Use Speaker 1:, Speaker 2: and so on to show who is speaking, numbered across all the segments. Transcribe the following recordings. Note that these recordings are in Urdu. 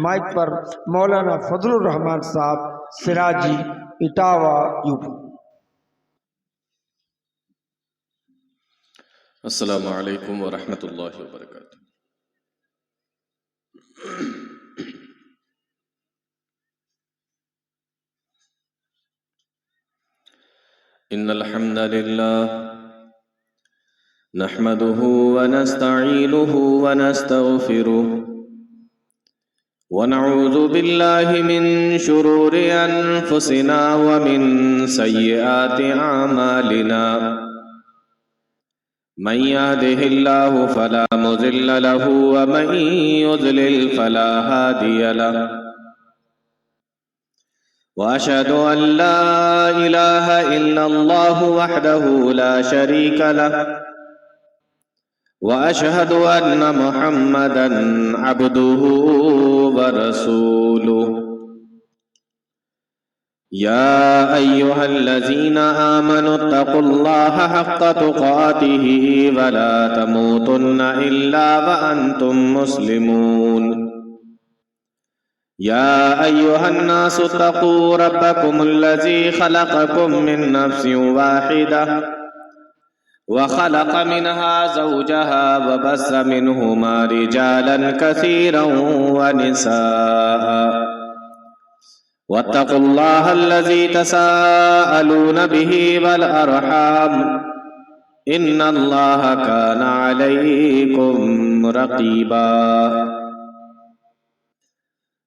Speaker 1: مائک پر مولانا فضل الرحمان صاحب سراجی اٹاوا یوپی۔
Speaker 2: السلام علیکم ورحمۃ اللہ وبرکاتہ۔ ان الحمد للہ نحمده ونستعینه ونستغفره ونعوذ باللہ من شرور انفسنا ومن سیئات اعمالنا من يهده الله فلا مضل له ومن يضلل فلا هادي له وأشهد أن لا إله إلا الله وحده لا شريك له وأشهد أن محمدا عبده ورسوله يا أيها الذين آمنوا اتقوا الله حق تقاته ولا تموتن إلا وأنتم مسلمون يا أيها الناس اتقوا ربكم الذي خلقكم من نفس واحدة وخلق منها زوجها وبث منهما رجالا كثيرا ونساء واتقوا الله الذي تساءلون به والأرحام إن الله كان عليكم رقيبا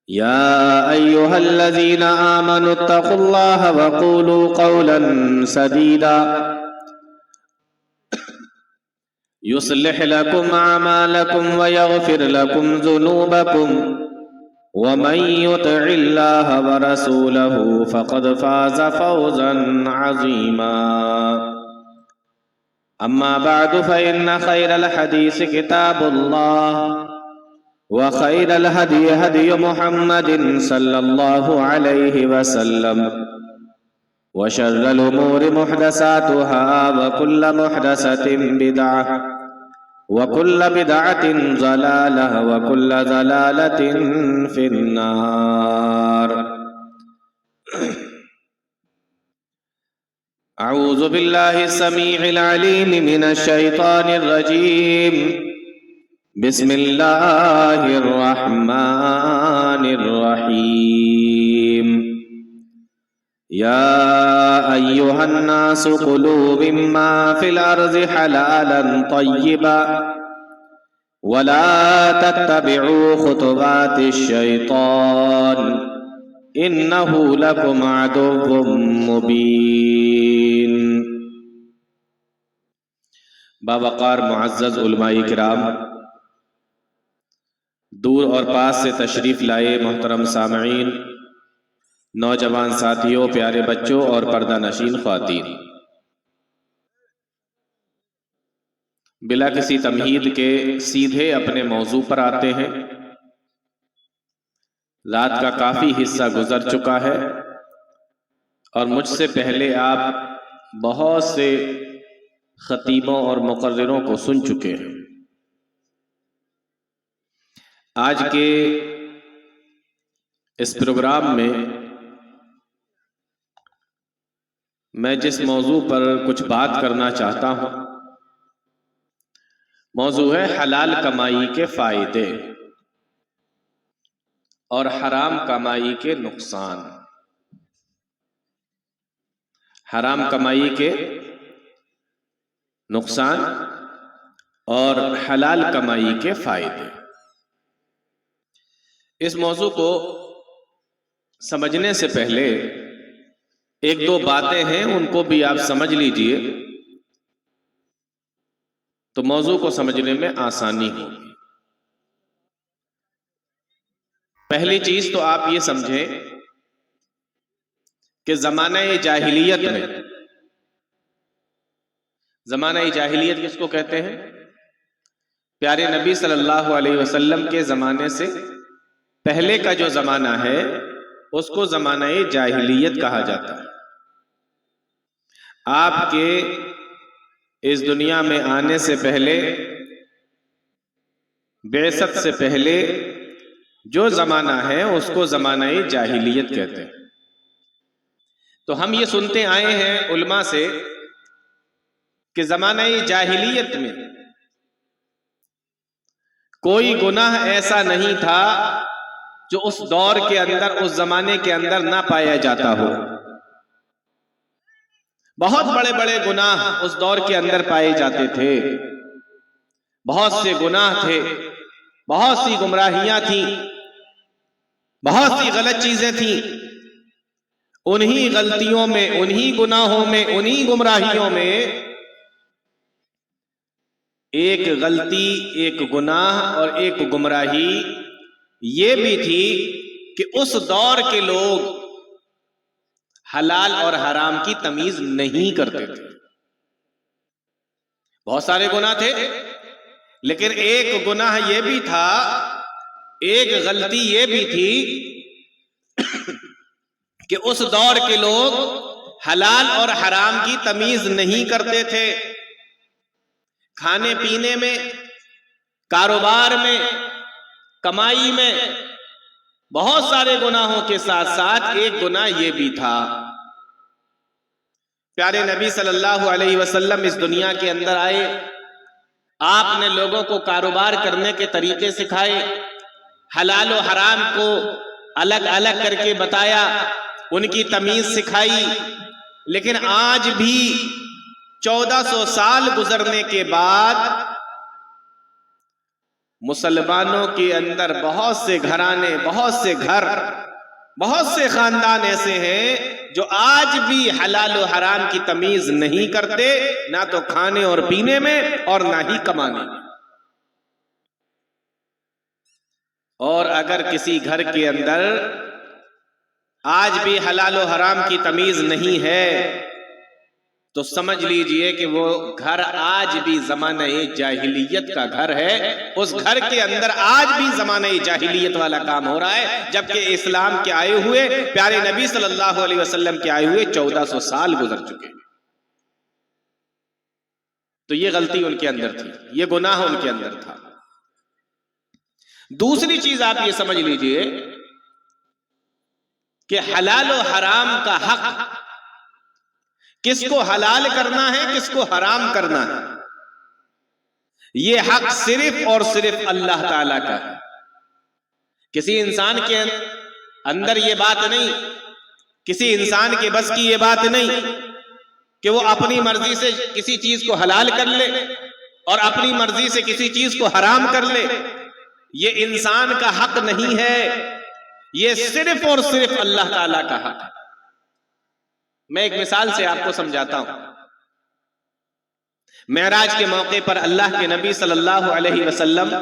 Speaker 2: يا أيها الذين آمنوا اتقوا الله وقولوا قولا سديدا يصلح لكم أعمالكم ويغفر لكم ذنوبكم ومن يطع الله ورسوله فقد فاز فوزا عظيما أما بعد فإن خير الحديث كتاب الله وخير الهدي هدي محمد صلى الله عليه وسلم وشر الأمور محدثاتها وكل محدثة بدعة وكل بدعة ضلالة وكل ضلالة في النار أعوذ بالله السميع العليم من الشيطان الرجيم بسم الله الرحمن الرحيم يا أيها الناس كلوا مما في الأرض حلالا طيبا ولا تتبعوا خطوات الشيطان إنه لكم عدو مبين۔ باوقار معزز علماء کرام، دور اور پاس سے تشریف لائے محترم سامعین، نوجوان ساتھیوں، پیارے بچوں اور پردہ نشین خواتین، بلا کسی تمہید کے سیدھے اپنے موضوع پر آتے ہیں۔ رات کا کافی حصہ گزر چکا ہے اور مجھ سے پہلے آپ بہت سے خطیبوں اور مقرروں کو سن چکے ہیں۔ آج کے اس پروگرام میں میں جس موضوع پر کچھ بات کرنا چاہتا ہوں، موضوع ہے حلال کمائی کے فائدے اور حرام کمائی کے نقصان۔ حرام کمائی کے نقصان اور حلال کمائی کے فائدے۔ اس موضوع کو سمجھنے سے پہلے ایک دو باتیں ہیں، ان کو بھی آپ سمجھ لیجئے تو موضوع کو سمجھنے میں آسانی ہوگی۔ پہلی چیز تو آپ یہ سمجھیں کہ زمانہ جاہلیت میں، زمانہ جاہلیت کس کو کہتے ہیں؟ پیارے نبی صلی اللہ علیہ وسلم کے زمانے سے پہلے کا جو زمانہ ہے اس کو زمانہ جاہلیت کہا جاتا ہے۔ آپ کے اس دنیا میں آنے سے پہلے، بعثت سے پہلے جو زمانہ ہے اس کو زمانہ جاہلیت کہتے ہیں۔ تو ہم یہ سنتے آئے ہیں علماء سے کہ زمانہ جاہلیت میں کوئی گناہ ایسا نہیں تھا جو اس دور کے اندر، اس زمانے کے اندر نہ پایا جاتا ہو۔ بہت بڑے بڑے گناہ اس دور کے اندر پائے جاتے تھے، بہت سے گناہ تھے، بہت سی گمراہیاں تھیں، بہت سی غلط چیزیں تھیں۔ انہی غلطیوں میں، انہی گناہوں میں، انہی گمراہیوں میں ایک غلطی، ایک گناہ اور ایک گمراہی یہ بھی تھی کہ اس دور کے لوگ حلال اور حرام کی تمیز نہیں کرتے تھے۔ بہت سارے گناہ تھے، لیکن ایک گناہ یہ بھی تھا، ایک غلطی یہ بھی تھی کہ اس دور کے لوگ حلال اور حرام کی تمیز نہیں کرتے تھے۔ کھانے پینے میں، کاروبار میں، کمائی میں بہت سارے گناہوں کے ساتھ ساتھ ایک گناہ یہ بھی تھا۔ پیارے نبی صلی اللہ علیہ وسلم اس دنیا کے اندر آئے، آپ نے لوگوں کو کاروبار کرنے کے طریقے سکھائے، حلال و حرام کو الگ الگ کر کے بتایا، ان کی تمیز سکھائی۔ لیکن آج بھی 1400 سال گزرنے کے بعد مسلمانوں کے اندر بہت سے گھرانے، بہت سے گھر، بہت سے خاندان ایسے ہیں جو آج بھی حلال و حرام کی تمیز نہیں کرتے، نہ تو کھانے اور پینے میں اور نہ ہی کمانے میں۔ اور اگر کسی گھر کے اندر آج بھی حلال و حرام کی تمیز نہیں ہے تو سمجھ لیجئے کہ وہ گھر آج بھی زمانہ جاہلیت کا گھر ہے۔ اس گھر کے اندر آج بھی زمانہ جاہلیت والا کام ہو رہا ہے، جبکہ اسلام کے آئے ہوئے، پیارے نبی صلی اللہ علیہ وسلم کے آئے ہوئے 1400 سال گزر چکے۔ تو یہ غلطی ان کے اندر تھی، یہ گناہ ان کے اندر تھا۔ دوسری چیز آپ یہ سمجھ لیجئے کہ حلال و حرام کا حق کس کو حلال کرنا ہے، کس کو حرام کرنا ہے، یہ حق صرف اور صرف اللہ تعالیٰ کا ہے۔ کسی انسان کے اندر یہ بات نہیں، کسی انسان کے بس کی یہ بات نہیں کہ وہ اپنی مرضی سے کسی چیز کو حلال کر لے اور اپنی مرضی سے کسی چیز کو حرام کر لے۔ یہ انسان کا حق نہیں ہے، یہ صرف اور صرف اللہ تعالیٰ کا حق ہے۔ میں ایک مثال سے آپ کو سمجھاتا ہوں۔ معراج کے موقع پر اللہ کے نبی صلی اللہ علیہ وسلم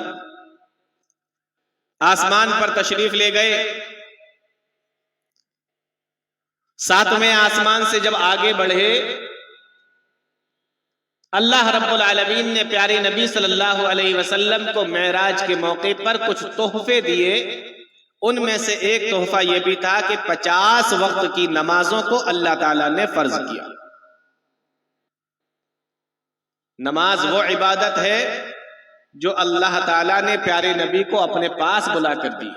Speaker 2: آسمان پر تشریف لے گئے۔ 7ویں آسمان سے جب آگے بڑھے، اللہ رب العالمین نے پیارے نبی صلی اللہ علیہ وسلم کو معراج کے موقع پر کچھ تحفے دیے۔ ان میں سے ایک تحفہ یہ بھی تھا کہ 50 وقت کی نمازوں کو اللہ تعالیٰ نے فرض کیا۔ نماز وہ عبادت ہے جو اللہ تعالیٰ نے پیارے نبی کو اپنے پاس بلا کر دی۔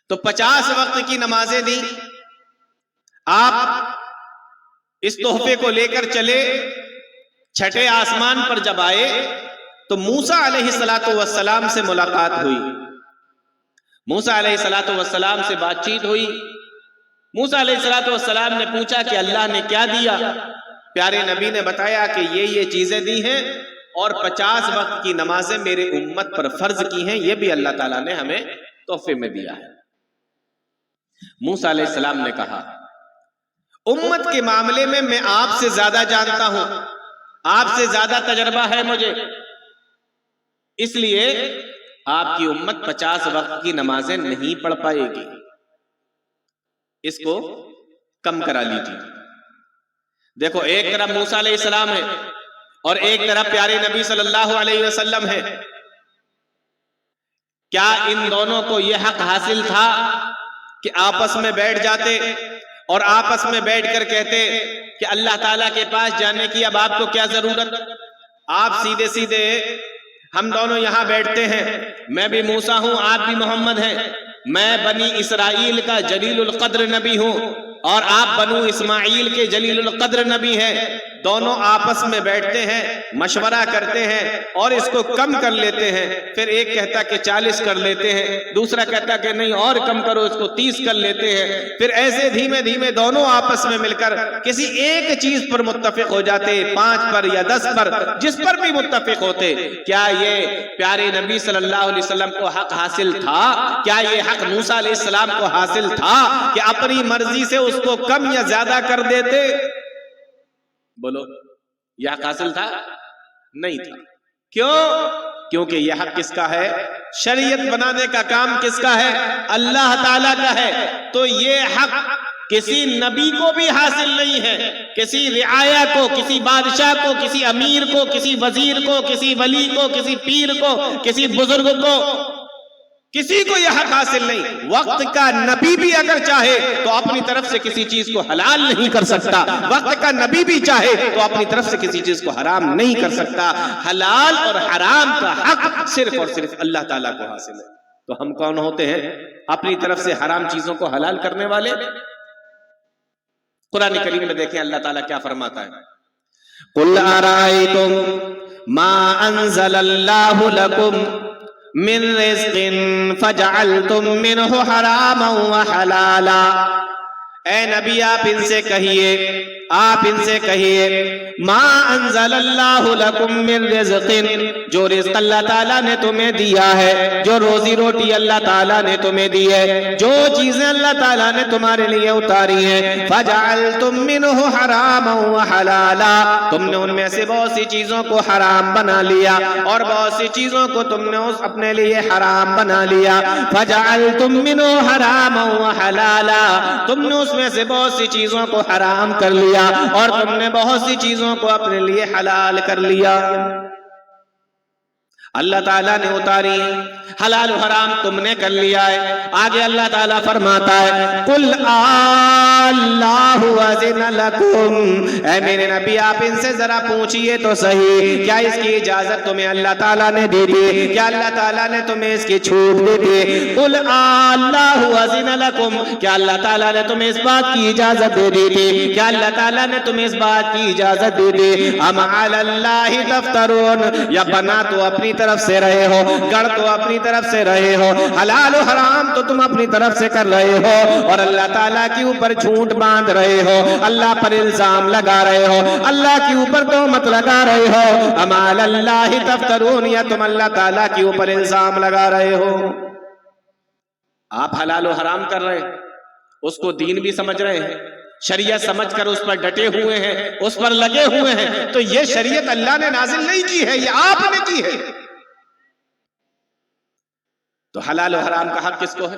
Speaker 2: تو 50 وقت کی نمازیں دی۔ آپ اس تحفے کو لے کر چلے، 6 آسمان پر جب آئے تو موسیٰ علیہ السلام سے ملاقات ہوئی۔ موسیٰ علیہ السلام سے بات چیت ہوئی۔ موسیٰ علیہ السلام نے پوچھا کہ اللہ نے کیا دیا؟ پیارے نبی نے بتایا کہ یہ چیزیں دی ہیں اور 50 وقت کی نمازیں میرے امت پر فرض کی ہیں، یہ بھی اللہ تعالیٰ نے ہمیں تحفے میں دیا ہے۔ موسیٰ علیہ السلام نے کہا، امت کے معاملے میں آپ سے زیادہ جانتا ہوں، آپ سے زیادہ تجربہ ہے مجھے، اس لیے آپ کی امت 50 وقت کی نمازیں نہیں پڑھ پائے گی، اس کو کم کرا لیجیے۔ دیکھو، ایک طرف موسیٰ علیہ السلام ہے اور ایک طرف پیارے نبی صلی اللہ علیہ وسلم ہے۔ کیا ان دونوں کو یہ حق حاصل تھا کہ آپس میں بیٹھ جاتے اور آپس میں بیٹھ کر کہتے کہ اللہ تعالیٰ کے پاس جانے کی اب آپ کو کیا ضرورت؟ آپ سیدھے سیدھے ہم دونوں یہاں بیٹھتے ہیں، میں بھی موسیٰ ہوں، آپ بھی محمد ہیں، میں بنی اسرائیل کا جلیل القدر نبی ہوں اور آپ بنو اسماعیل کے جلیل القدر نبی ہیں، دونوں آپس میں بیٹھتے ہیں، مشورہ کرتے ہیں اور اس کو کم کر لیتے ہیں، پھر ایک کہتا کہ 40 کر لیتے ہیں، دوسرا کہتا کہ نہیں اور کم کرو، اس کو 30 کر لیتے ہیں، پھر ایسے دھیمے دھیمے دونوں آپس میں مل کر کسی ایک چیز پر متفق ہو جاتے، 5 پر یا 10 پر، جس پر بھی متفق ہوتے۔ کیا یہ پیارے نبی صلی اللہ علیہ وسلم کو حق حاصل تھا؟ کیا یہ حق موسیٰ علیہ السلام کو حاصل تھا کہ اپنی مرضی سے اس کو کم یا زیادہ کر دیتے؟ بولو، یہ حق حاصل تھا؟ نہیں تھا۔ کیوں؟ کیونکہ یہ حق کس کا ہے؟ شریعت بنانے کا کام کس کا ہے؟ اللہ تعالیٰ کا ہے۔ تو یہ حق کسی نبی کو بھی حاصل نہیں ہے، کسی رعایا کو، کسی بادشاہ کو، کسی امیر کو، کسی وزیر کو، کسی ولی کو، کسی پیر کو، کسی بزرگ کو، کسی کو یہ حق حاصل نہیں۔ وقت کا نبی بھی اگر چاہے تو اپنی طرف سے کسی چیز کو حلال نہیں کر سکتا، وقت کا نبی بھی چاہے تو اپنی طرف سے کسی چیز کو حرام نہیں کر سکتا۔ حلال اور حرام کا حق صرف اور صرف اللہ تعالیٰ کو حاصل ہے۔ تو ہم کون ہوتے ہیں اپنی طرف سے حرام چیزوں کو حلال کرنے والے؟ قرآن کریم میں دیکھیں اللہ تعالیٰ کیا فرماتا ہے، قُلْ أَرَأَيْتُمْ مَا أَنزَلَ اللَّهُ لَكُمْ من رزق فجعلتم منہ حراما وحلالا۔ اے نبی آپ ان سے کہیے ما انزل اللہ لکم من رزق، جو رزق اللہ تعالیٰ نے تمہیں دیا ہے، جو روزی روٹی اللہ تعالیٰ نے تمہیں دی ہے، جو چیزیں اللہ تعالیٰ نے تمہارے لیے اتاری ہیں، فجعلتم منہ حراما وحلالا، تم نے ان میں سے بہت سی چیزوں کو حرام بنا لیا اور بہت سی چیزوں کو تم نے اپنے لیے حرام بنا لیا۔ فجعلتم منہ حراما وحلالا، تم نے اس میں سے بہت سی چیزوں کو حرام کر لیا اور تم نے بہت سی چیزوں کو اپنے لیے حلال کر لیا۔ اللہ تعالیٰ نے اتاری، حلال و حرام تم نے کر لیا ہے۔ آگے اللہ تعالیٰ فرماتا ہے قُلْ اللَّهُ أَذِنَ لَكُمْ، اے میرے نبی آپ ان سے ذرا پوچھئے تو صحیح، کیا اس کی اجازت تمہیں اللہ تعالیٰ نے دی تھی؟ کیا اللہ تعالیٰ نے تمہیں اس کی چھوٹ دی تھی؟ قُلْ اللَّهُ أَذِنَ لَكُمْ، کیا اللہ تعالیٰ نے تمہیں اس بات کی اجازت دے دی تھی؟ کیا اللہ تعالیٰ نے تمہیں اس بات کی اجازت دی تھی؟ أَمْ عَلَى اللَّهِ تَفْتَرُونَ، یا بنا تو اپنی طرف سے رہے ہو، گڑ تو اپنی طرف سے رہے ہو، حلال و حرام تو تم اپنی طرف سے کر رہے ہو اور اللہ تعالیٰ کے اوپر جھوٹ باندھ رہے ہو، اللہ پر الزام لگا رہے ہو، اللہ کے اوپر تہمت لگا رہے ہو۔ ام علی اللہ تفترون، یا تم اللہ تعالیٰ کے اوپر الزام لگا رہے ہو۔ آپ حلال و حرام کر رہے ہیں، اس کو دین بھی سمجھ رہے ہیں، شریعت سمجھ کر اس پر ڈٹے ہوئے ہیں، اس پر لگے ہوئے ہیں، تو یہ شریعت اللہ نے نازل نہیں کی ہے، یہ آپ نے کی ہے۔ تو حلال و حرام کا حق کس کو ہے؟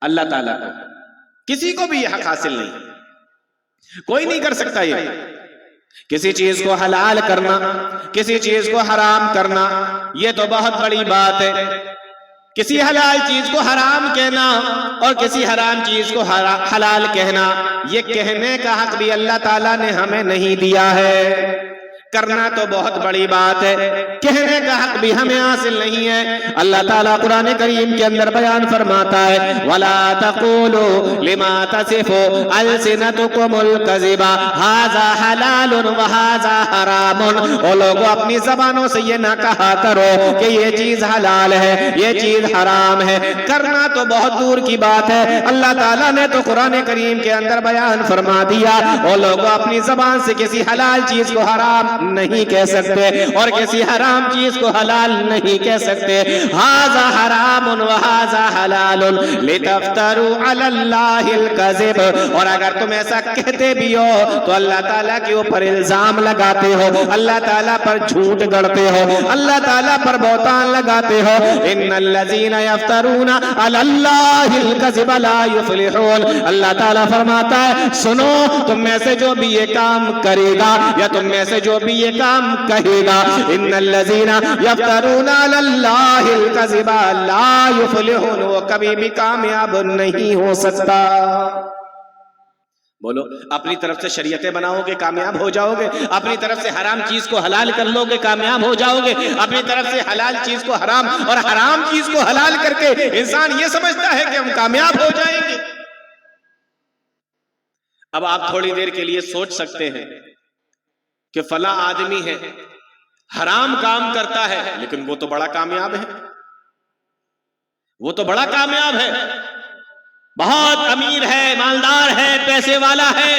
Speaker 2: اللہ تعالیٰ کو۔ کسی کو بھی یہ حق حاصل نہیں، کوئی نہیں کر سکتا۔ یہ کسی چیز کو حلال کرنا، کسی چیز کو حرام کرنا، یہ تو بہت بڑی بات ہے۔ کسی حلال چیز کو حرام کہنا اور کسی حرام چیز کو حلال کہنا، یہ کہنے کا حق بھی اللہ تعالیٰ نے ہمیں نہیں دیا ہے۔ کرنا تو بہت بڑی بات ہے، کہنے کا حق بھی ہمیں حاصل نہیں ہے۔ اللہ تعالیٰ قرآن کریم کے اندر بیان فرماتا ہے وَلَا تَقُولُوا لِمَا تَصِفُ أَلْسِنَتُكُمُ الْكَذِبَ هَذَا حَلَالٌ وَهَذَا حَرَامٌ، وہ لوگوں اپنی زبانوں سے یہ نہ کہا کرو کہ یہ چیز حلال ہے، یہ چیز حرام ہے۔ کرنا تو بہت دور کی بات ہے، اللہ تعالیٰ نے تو قرآن کریم کے اندر بیان فرما دیا وہ لوگوں اپنی زبان سے کسی حلال چیز کو حرام نہیں کہہ سکتے اور کسی حرام چیز کو حلال نہیں کہہ سکتے۔ ھذا حرام وھذا حلال لتفتروا علی اللہ الکذب، اور اگر تم ایسا کہتے بھی ہو تو اللہ تعالیٰ کے اوپر الزام لگاتے ہو، اللہ تعالیٰ پر جھوٹ گڑتے ہو، اللہ تعالیٰ پر بہتان لگاتے ہو۔ ان الذین یفترون علی اللہ الکذب لا یفلحون، اللہ تعالیٰ فرماتا ہے سنو، تم میں سے جو بھی یہ کام کرے گا یا تم میں سے جو بھی یہ کام کہے گا، ان الذین یفترون علی اللہ الکذب لا یفلحون، وہ کبھی بھی کامیاب نہیں ہو سکتا۔ بولو، اپنی طرف سے شریعتیں بناؤ گے کامیاب ہو جاؤ گے، اپنی طرف سے حرام چیز کو حلال کر لو گے کامیاب ہو جاؤ گے، اپنی طرف سے حلال چیز کو حرام اور حرام چیز کو حلال کر کے انسان یہ سمجھتا ہے کہ ہم کامیاب ہو جائیں گے۔ اب آپ تھوڑی دیر کے لیے سوچ سکتے ہیں کہ فلاں آدمی ہے، حرام کام کرتا ہے، لیکن وہ تو بڑا کامیاب ہے، وہ تو بڑا کامیاب ہے، بہت امیر ہے، مالدار ہے، پیسے والا ہے۔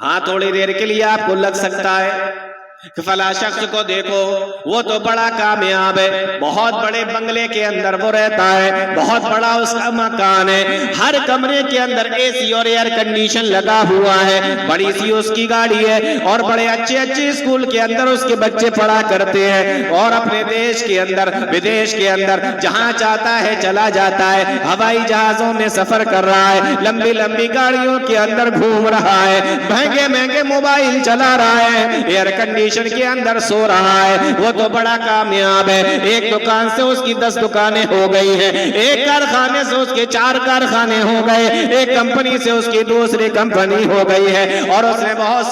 Speaker 2: ہاں تھوڑی دیر کے لیے آپ کو لگ سکتا ہے کہ فلاں شخص کو دیکھو وہ تو بڑا کامیاب ہے، بہت بڑے بنگلے کے اندر وہ رہتا ہے، بہت بڑا اس کا مکان ہے، ہر کمرے کے اندر اے سی اور ایئر کنڈیشن لگا ہوا ہے، بڑی سی اس کی گاڑی ہے، اور بڑے اچھے اچھے اسکول کے اندر اس کے بچے پڑھا کرتے ہیں، اور اپنے دیش کے اندر بدیش کے اندر جہاں چاہتا ہے چلا جاتا ہے، ہوائی جہازوں میں سفر کر رہا ہے، لمبی لمبی گاڑیوں کے اندر گھوم رہا ہے، مہنگے مہنگے موبائل چلا رہا ہے، ایئر کنڈیشن کے اندر سو رہا ہے، وہ تو بڑا کامیاب ہے۔ ایک دکان سے اس کی 10 دکانیں ہو گئی ہیں، ایک کارخانے سے اس کے 4 کارخانے ہو گئے، ایک کمپنی سے اس کی دوسری کمپنی ہو گئی ہے، اور اس نے بہت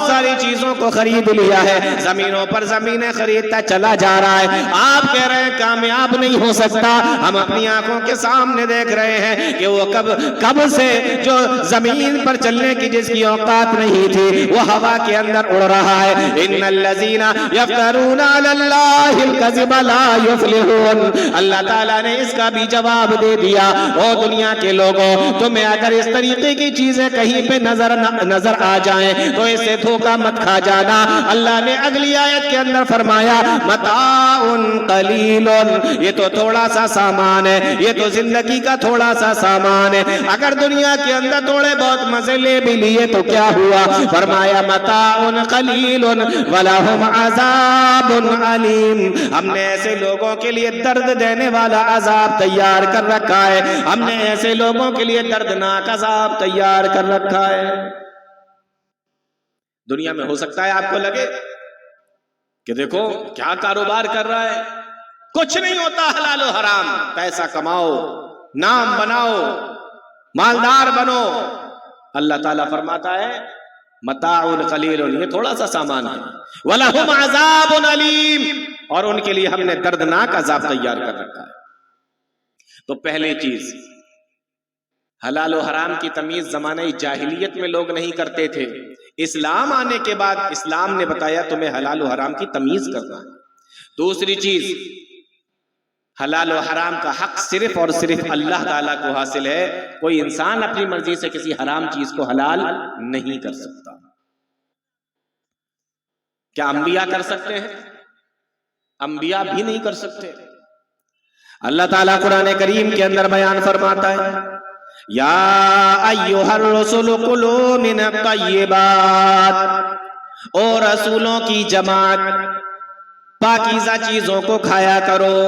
Speaker 2: ساری چیزوں کو خرید لیا ہے، زمینوں پر زمینیں خریدتا چلا جا رہا ہے۔ آپ کہہ رہے ہیں کامیاب نہیں ہو سکتا، ہم اپنی آنکھوں کے سامنے دیکھ رہے ہیں کہ وہ کب سے جو زمین پر چلنے کی جس کی اوقات نہیں تھی وہ ہوا کے اندر اڑ رہا ہے۔ ان الذین یفترون علی اللہ الکذب لا یفلحون، اللہ تعالیٰ نے اس کا بھی جواب دے دیا۔ او دنیا کے لوگوں، تمہیں اگر اس طریقے کی چیزیں کہیں پہ نظر آ جائیں تو اسے دھوکہ مت کھا جانا۔ اللہ نے اگلی آیت کے اندر فرمایا متاع قلیل، یہ تو تھوڑا سا سامان ہے، یہ تو زندگی کا تھوڑا سا سامان ہے، اگر دنیا کے اندر تھوڑے بہت مزے لے بھی لیے تو کیا ہوا؟ فرمایا متاع قلیل ولہم عذاب علیم، ہم نے ایسے لوگوں کے لیے درد دینے والا عذاب تیار کر رکھا ہے، ہم نے ایسے لوگوں کے لیے دردناک عذاب تیار کر رکھا ہے۔ دنیا میں ہو سکتا ہے آپ کو لگے کہ دیکھو کیا کاروبار کر رہا ہے، کچھ نہیں ہوتا حلال و حرام، پیسہ کماؤ، نام بناؤ، مالدار بنو۔ اللہ تعالیٰ فرماتا ہے متاع قلیل، یہ تھوڑا سا سامان ہے، وَلَهُمْ عَذَابٌ عَلِيمٌ، اور ان کے لیے ہم نے دردناک عذاب تیار کر رکھا ہے۔ تو پہلی چیز، حلال و حرام کی تمیز زمانہ جاہلیت میں لوگ نہیں کرتے تھے، اسلام آنے کے بعد اسلام نے بتایا تمہیں حلال و حرام کی تمیز کرنا ہے۔ دوسری چیز، حلال و حرام کا حق صرف اور صرف اللہ تعالیٰ کو حاصل ہے، کوئی انسان اپنی مرضی سے کسی حرام چیز کو حلال نہیں کر سکتا۔ کیا انبیاء کر سکتے ہیں؟ انبیاء بھی نہیں کر سکتے۔ اللہ تعالیٰ قرآن کریم کے اندر بیان فرماتا ہے یا ایھا الرسل کلوا من الطیبات، او رسولوں کی جماعت پاکیزہ چیزوں کو کھایا کرو۔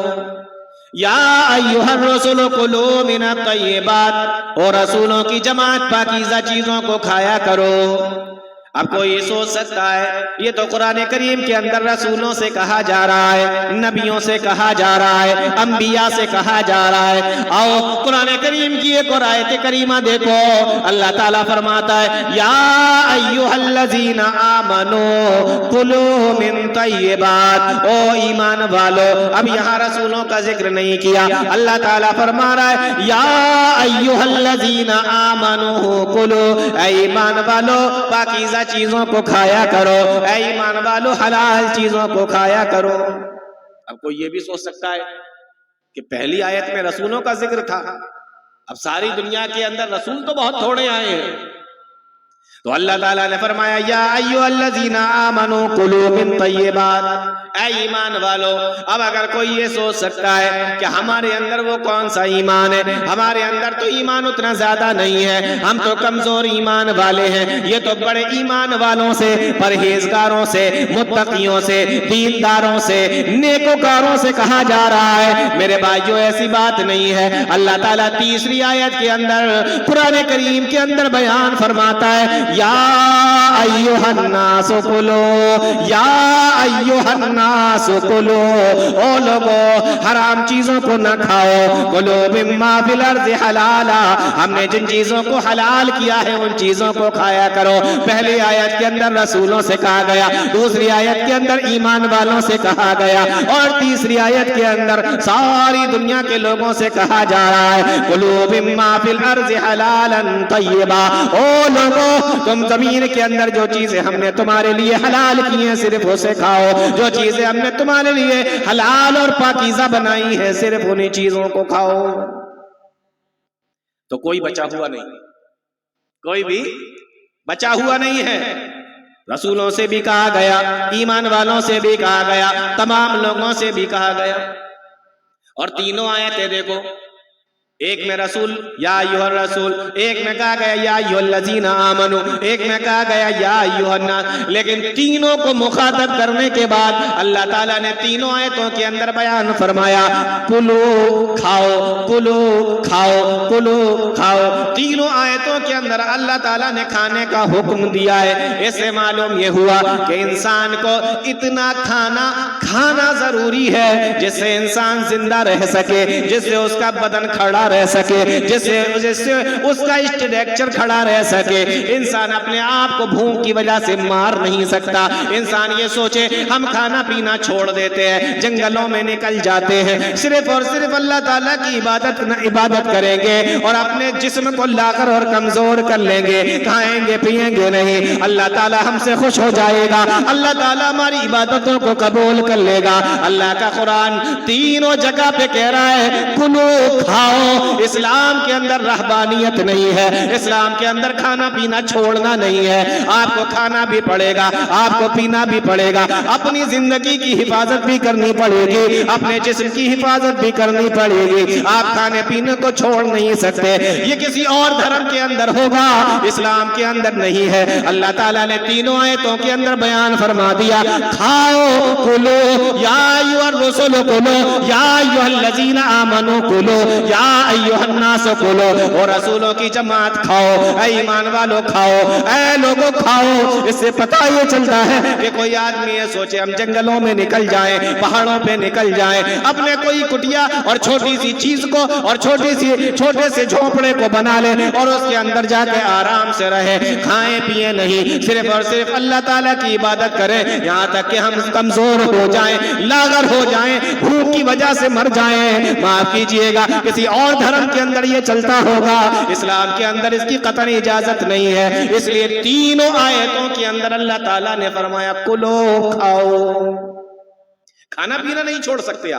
Speaker 2: یا ایھا الرسل کلوا من الطیبات، اور رسولوں کی جماعت پاکیزہ چیزوں کو کھایا کرو۔ اب کوئی یہ سوچ سکتا ہے یہ تو قرآن کریم کے اندر رسولوں سے کہا جا رہا ہے، نبیوں سے کہا جا رہا ہے، انبیاء سے کہا جا رہا ہے۔ آؤ قرآن کریم کی ایک اور آیت کریمہ دیکھو، اللہ تعالیٰ فرماتا ہے یا ایھا الذین آمنوا کلوا من طیبات، او ایمان والو۔ اب یہاں رسولوں کا ذکر نہیں کیا، اللہ تعالیٰ فرما رہا ہے یا ایھا الذین آمنوا کلوا، اے ایمان والو پاکیزہ چیزوں کو کھایا کرو، اے ایمان والو حلال چیزوں کو کھایا کرو۔ اب کوئی یہ بھی سوچ سکتا ہے کہ پہلی آیت میں رسولوں کا ذکر تھا، اب ساری دنیا کے اندر رسول تو بہت تھوڑے آئے ہیں، تو اللہ تعالیٰ نے فرمایا یا ایھا الذین آمنوا کلوا من طیبات، اے ایمان والو۔ اب اگر کوئی یہ سوچ سکتا ہے کہ ہمارے اندر وہ کون سا ایمان ہے، ہمارے اندر تو ایمان اتنا زیادہ نہیں ہے، ہم تو کمزور ایمان والے ہیں، یہ تو بڑے ایمان والوں سے، پرہیزگاروں سے، متقیوں سے، دینداروں سے، نیکوکاروں سے کہا جا رہا ہے۔ میرے بھائیو ایسی بات نہیں ہے۔ اللہ تعالیٰ تیسری آیت کے اندر قرآن کریم کے اندر بیان فرماتا ہے یا ایھا الناس کلوا، یا ایھا الناس الناس کلو، او لوگو حرام چیزوں کو نہ کھاؤ، کلو مما فی الارض حلالا، ہم نے جن چیزوں کو حلال کیا ہے ان چیزوں کو کھایا کرو۔ پہلی آیت کے اندر رسولوں سے کہا گیا، دوسری آیت کے اندر ایمان والوں سے کہا گیا، اور تیسری آیت کے اندر ساری دنیا کے لوگوں سے کہا جا رہا ہے کلو مما فی الارض حلالا طیبا، او لوگو تم زمین کے اندر جو چیزیں ہم نے تمہارے لیے حلال کی ہیں صرف اسے کھاؤ، جو چیزیں ہم نے تمہارے لیے حلال اور پاکیزہ بنائی ہیں صرف انہی چیزوں کو کھاؤ۔ تو کوئی بچا ہوا نہیں، کوئی بھی بچا ہوا نہیں ہے۔ رسولوں سے بھی کہا گیا، ایمان والوں سے بھی کہا گیا، تمام لوگوں سے بھی کہا گیا۔ اور تینوں آیتیں دیکھو، ایک میں رسول یا ایھا الرسول، ایک میں کہا گیا یا ایھا الذین آمنوا، ایک میں کہا گیا یا ایھا الناس، لیکن تینوں کو مخاطب کرنے کے بعد اللہ تعالیٰ نے تینوں آیتوں کے اندر بیان فرمایا کلو کھاؤ، کلو کھاؤ، کلو کھاؤ۔ تینوں آیتوں کے اندر اللہ تعالیٰ نے کھانے کا حکم دیا ہے۔ اس سے معلوم یہ ہوا کہ انسان کو اتنا کھانا ضروری ہے جس سے انسان زندہ رہ سکے، جس سے اس کا بدن کھڑا رہ سکے، جس سے اس کا اسٹرکچر کھڑا رہ سکے۔ انسان اپنے آپ کو بھوک کی وجہ سے مار نہیں سکتا۔ انسان یہ سوچے ہم کھانا پینا چھوڑ دیتے ہیں، جنگلوں میں نکل جاتے ہیں، صرف اور صرف اللہ تعالیٰ کی عبادت کریں گے اور اپنے جسم کو لاغر اور کمزور کر لیں گے، کھائیں گے پیئیں گے نہیں، اللہ تعالیٰ ہم سے خوش ہو جائے گا، اللہ تعالیٰ ہماری عبادتوں کو قبول کر لے گا۔ اللہ کا قرآن تینوں جگہ پہ کہہ رہا ہے کلو کھاؤ۔ اسلام کے اندر رہبانیت نہیں ہے، اسلام کے اندر کھانا پینا چھوڑنا نہیں ہے۔ آپ کو کھانا بھی پڑے گا، آپ کو پینا بھی پڑے گا، اپنی زندگی کی حفاظت بھی کرنی پڑے گی، اپنے جسم کی حفاظت بھی کرنی پڑے گی۔ آپ کھانے پینے کو چھوڑ نہیں سکتے، یہ کسی اور دھرم کے اندر ہوگا، اسلام کے اندر نہیں ہے۔ اللہ تعالیٰ نے تینوں آیتوں کے اندر بیان فرما دیا کھاؤ کلو یا ایھا الرسل کلو یا ایھا الذین آمنوا کلو یا ایھا الناس کلو، اور رسولوں کی جماعت کھاؤ، اے ایمان والو کھاؤ، اے لوگوں کھاؤ۔ اس سے پتہ یہ چلتا ہے کہ کوئی آدمی یہ سوچے ہم جنگلوں میں نکل جائیں، پہاڑوں پہ نکل جائیں، اپنے کوئی کٹیا اور چھوٹی سی چیز کو اور چھوٹے سے جھونپڑے کو بنا لیں اور اس کے اندر جا کے آرام سے رہے، کھائیں پیئے نہیں، صرف اور صرف اللہ تعالیٰ کی عبادت کریں، یہاں تک کہ ہم کمزور ہو جائیں، لاغر ہو جائیں، بھوک کی وجہ سے مر جائیں، معاف کیجئے گا کسی اور دھرم کے اندر یہ چلتا ہوگا، اسلام کے اندر اس کی قطعی اجازت نہیں ہے۔ اس لیے تینوں آیتوں کے اندر اللہ تعالیٰ نے فرمایا کلو کھاؤ۔ کھانا پینا نہیں چھوڑ سکتے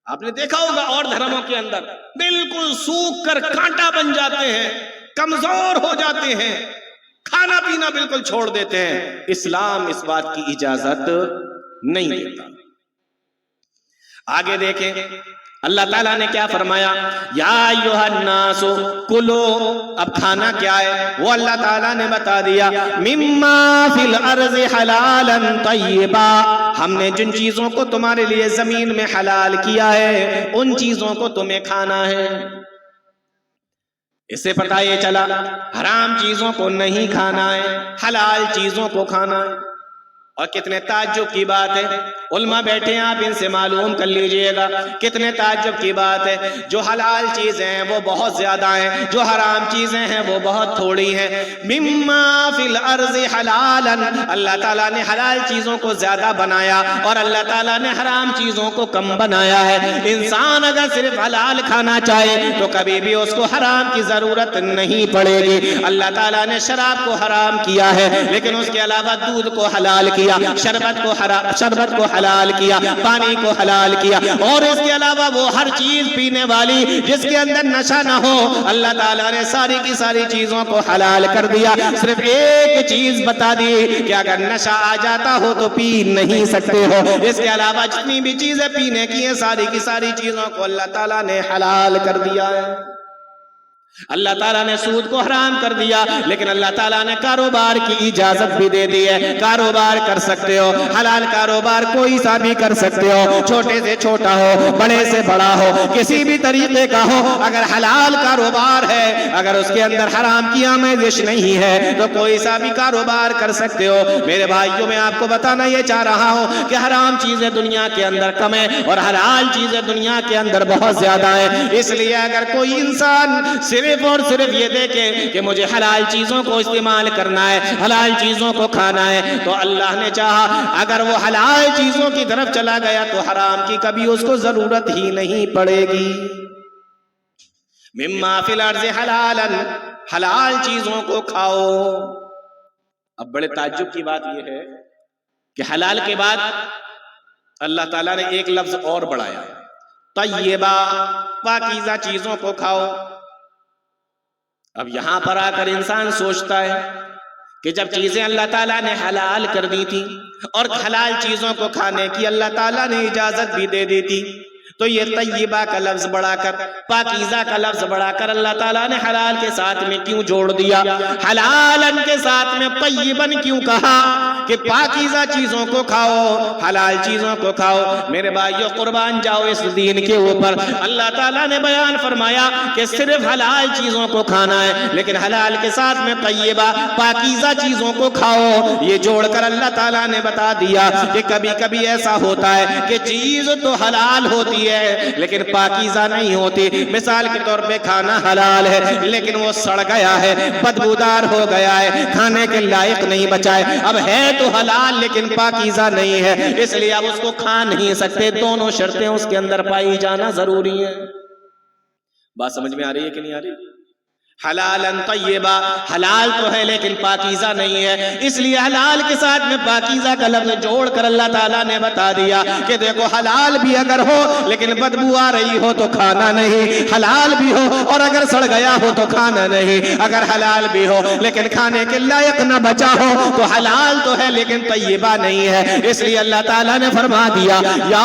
Speaker 2: آپ نے دیکھا ہوگا اور دھرموں کے اندر بالکل سوکھ کر کانٹا بن جاتے ہیں، کمزور ہو جاتے ہیں، کھانا پینا بالکل چھوڑ دیتے ہیں۔ اسلام اس بات کی اجازت نہیں دیتا۔ آگے دیکھیں اللہ تعالیٰ نے کیا فرمایا یا ایھا الناس کلو، اب کھانا کیا ہے وہ اللہ تعالیٰ نے بتا دیا مما فی الارض حلالا طیبا، ہم نے جن چیزوں کو تمہارے لیے زمین میں حلال کیا ہے ان چیزوں کو تمہیں کھانا ہے۔ اس سے پتہ یہ چلا حرام چیزوں کو نہیں کھانا ہے، حلال چیزوں کو کھانا ہے۔ اور کتنے تعجب کی بات ہے، علماء بیٹھے ہیں آپ ان سے معلوم کر لیجئے گا، کتنے تعجب کی بات ہے، جو حلال چیزیں ہیں وہ بہت زیادہ ہیں، جو حرام چیزیں ہیں وہ بہت تھوڑی ہیں۔ مما فی الارض حلالا، اللہ تعالیٰ نے حلال چیزوں کو زیادہ بنایا اور اللہ تعالیٰ نے حرام چیزوں کو کم بنایا ہے۔ انسان اگر صرف حلال کھانا چاہے تو کبھی بھی اس کو حرام کی ضرورت نہیں پڑے گی۔ اللہ تعالیٰ نے شراب کو حرام کیا ہے لیکن اس کے علاوہ دودھ کو حلال کیا، شربت کو حلال کیا، پانی کو حلال کیا، اور اس کے علاوہ وہ ہر چیز پینے والی جس کے اندر نشہ نہ ہو اللہ تعالیٰ نے ساری کی ساری چیزوں کو حلال کر دیا۔ صرف ایک چیز بتا دی کہ اگر نشہ آ جاتا ہو تو پی نہیں سکتے ہو، اس کے علاوہ جتنی بھی چیزیں پینے کی ہیں ساری کی ساری چیزوں کو اللہ تعالیٰ نے حلال کر دیا ہے۔ اللہ تعالیٰ نے سود کو حرام کر دیا، لیکن اللہ تعالیٰ نے کاروبار کی اجازت بھی دے دی ہے، کاروبار کر سکتے ہو، حلال کاروبار کوئی سا بھی کر سکتے ہو، چھوٹے سے چھوٹا ہو، بڑے سے بڑا ہو، کسی بھی طریقے کا ہو، اگر حلال کاروبار ہے، اگر اس کے اندر حرام کی آمیزش نہیں ہے تو کوئی سا بھی کاروبار کر سکتے ہو۔ میرے بھائیوں، میں آپ کو بتانا یہ چاہ رہا ہوں کہ حرام چیزیں دنیا کے اندر کم ہیں اور حلال چیزیں دنیا کے اندر بہت زیادہ ہیں۔ اس لیے اگر کوئی انسان صرف اور صرف یہ دیکھے کہ مجھے حلال چیزوں کو استعمال کرنا ہے، حلال چیزوں کو کھانا ہے، تو اللہ نے چاہا اگر وہ حلال چیزوں کی طرف چلا گیا تو حرام کی کبھی اس کو ضرورت ہی نہیں پڑے گی۔ مما فی الارض حلالا، حلال چیزوں کو کھاؤ۔ اب بڑے تعجب کی بات یہ ہے کہ حلال کے بعد اللہ تعالیٰ نے ایک لفظ اور بڑھایا، طیبہ، پاکیزہ چیزوں کو کھاؤ۔ اب یہاں پر آ کر انسان سوچتا ہے کہ جب چیزیں اللہ تعالیٰ نے حلال کر دی تھی اور حلال چیزوں کو کھانے کی اللہ تعالیٰ نے اجازت بھی دے دی تھی، تو یہ طیبہ کا لفظ بڑھا کر، پاکیزہ کا لفظ بڑھا کر اللہ تعالیٰ نے حلال کے ساتھ میں کیوں جوڑ دیا؟ حلالن کے ساتھ میں طیبن کیوں کہا کہ پاکیزہ چیزوں کو کھاؤ، حلال چیزوں کو کھاؤ؟ میرے بھائیو، قربان جاؤ اس دین کے اوپر۔ اللہ تعالیٰ نے بیان فرمایا کہ صرف حلال چیزوں کو کھانا ہے، لیکن حلال کے ساتھ میں طیبہ، پاکیزہ چیزوں کو کھاؤ، یہ جوڑ کر اللہ تعالیٰ نے بتا دیا کہ کبھی کبھی ایسا ہوتا ہے کہ چیز تو حلال ہوتی ہے لیکن پاکیزہ نہیں ہوتی۔ مثال کے طور پہ کھانا حلال ہے لیکن وہ سڑ گیا ہے، بدبودار ہو گیا ہے، کھانے کے لائق نہیں بچا ہے، اب ہے تو حلال لیکن پاکیزہ نہیں ہے، اس لیے اب اس کو کھا نہیں سکتے۔ دونوں شرطیں اس کے اندر پائی جانا ضروری ہے۔ بات سمجھ میں آ رہی ہے کہ نہیں آ رہی؟ حلالن طیبہ، حلال تو ہے لیکن پاکیزہ نہیں ہے، اس لیے حلال کے ساتھ میں پاکیزہ کا لفظ جوڑ کر اللہ تعالیٰ نے بتا دیا کہ دیکھو حلال بھی اگر ہو لیکن بدبو آ رہی ہو تو کھانا نہیں، حلال بھی ہو اور اگر سڑ گیا ہو تو کھانا نہیں، اگر حلال بھی ہو لیکن کھانے کے لائق نہ بچا ہو تو حلال تو ہے لیکن طیبہ نہیں ہے۔ اس لیے اللہ تعالیٰ نے فرما دیا، یا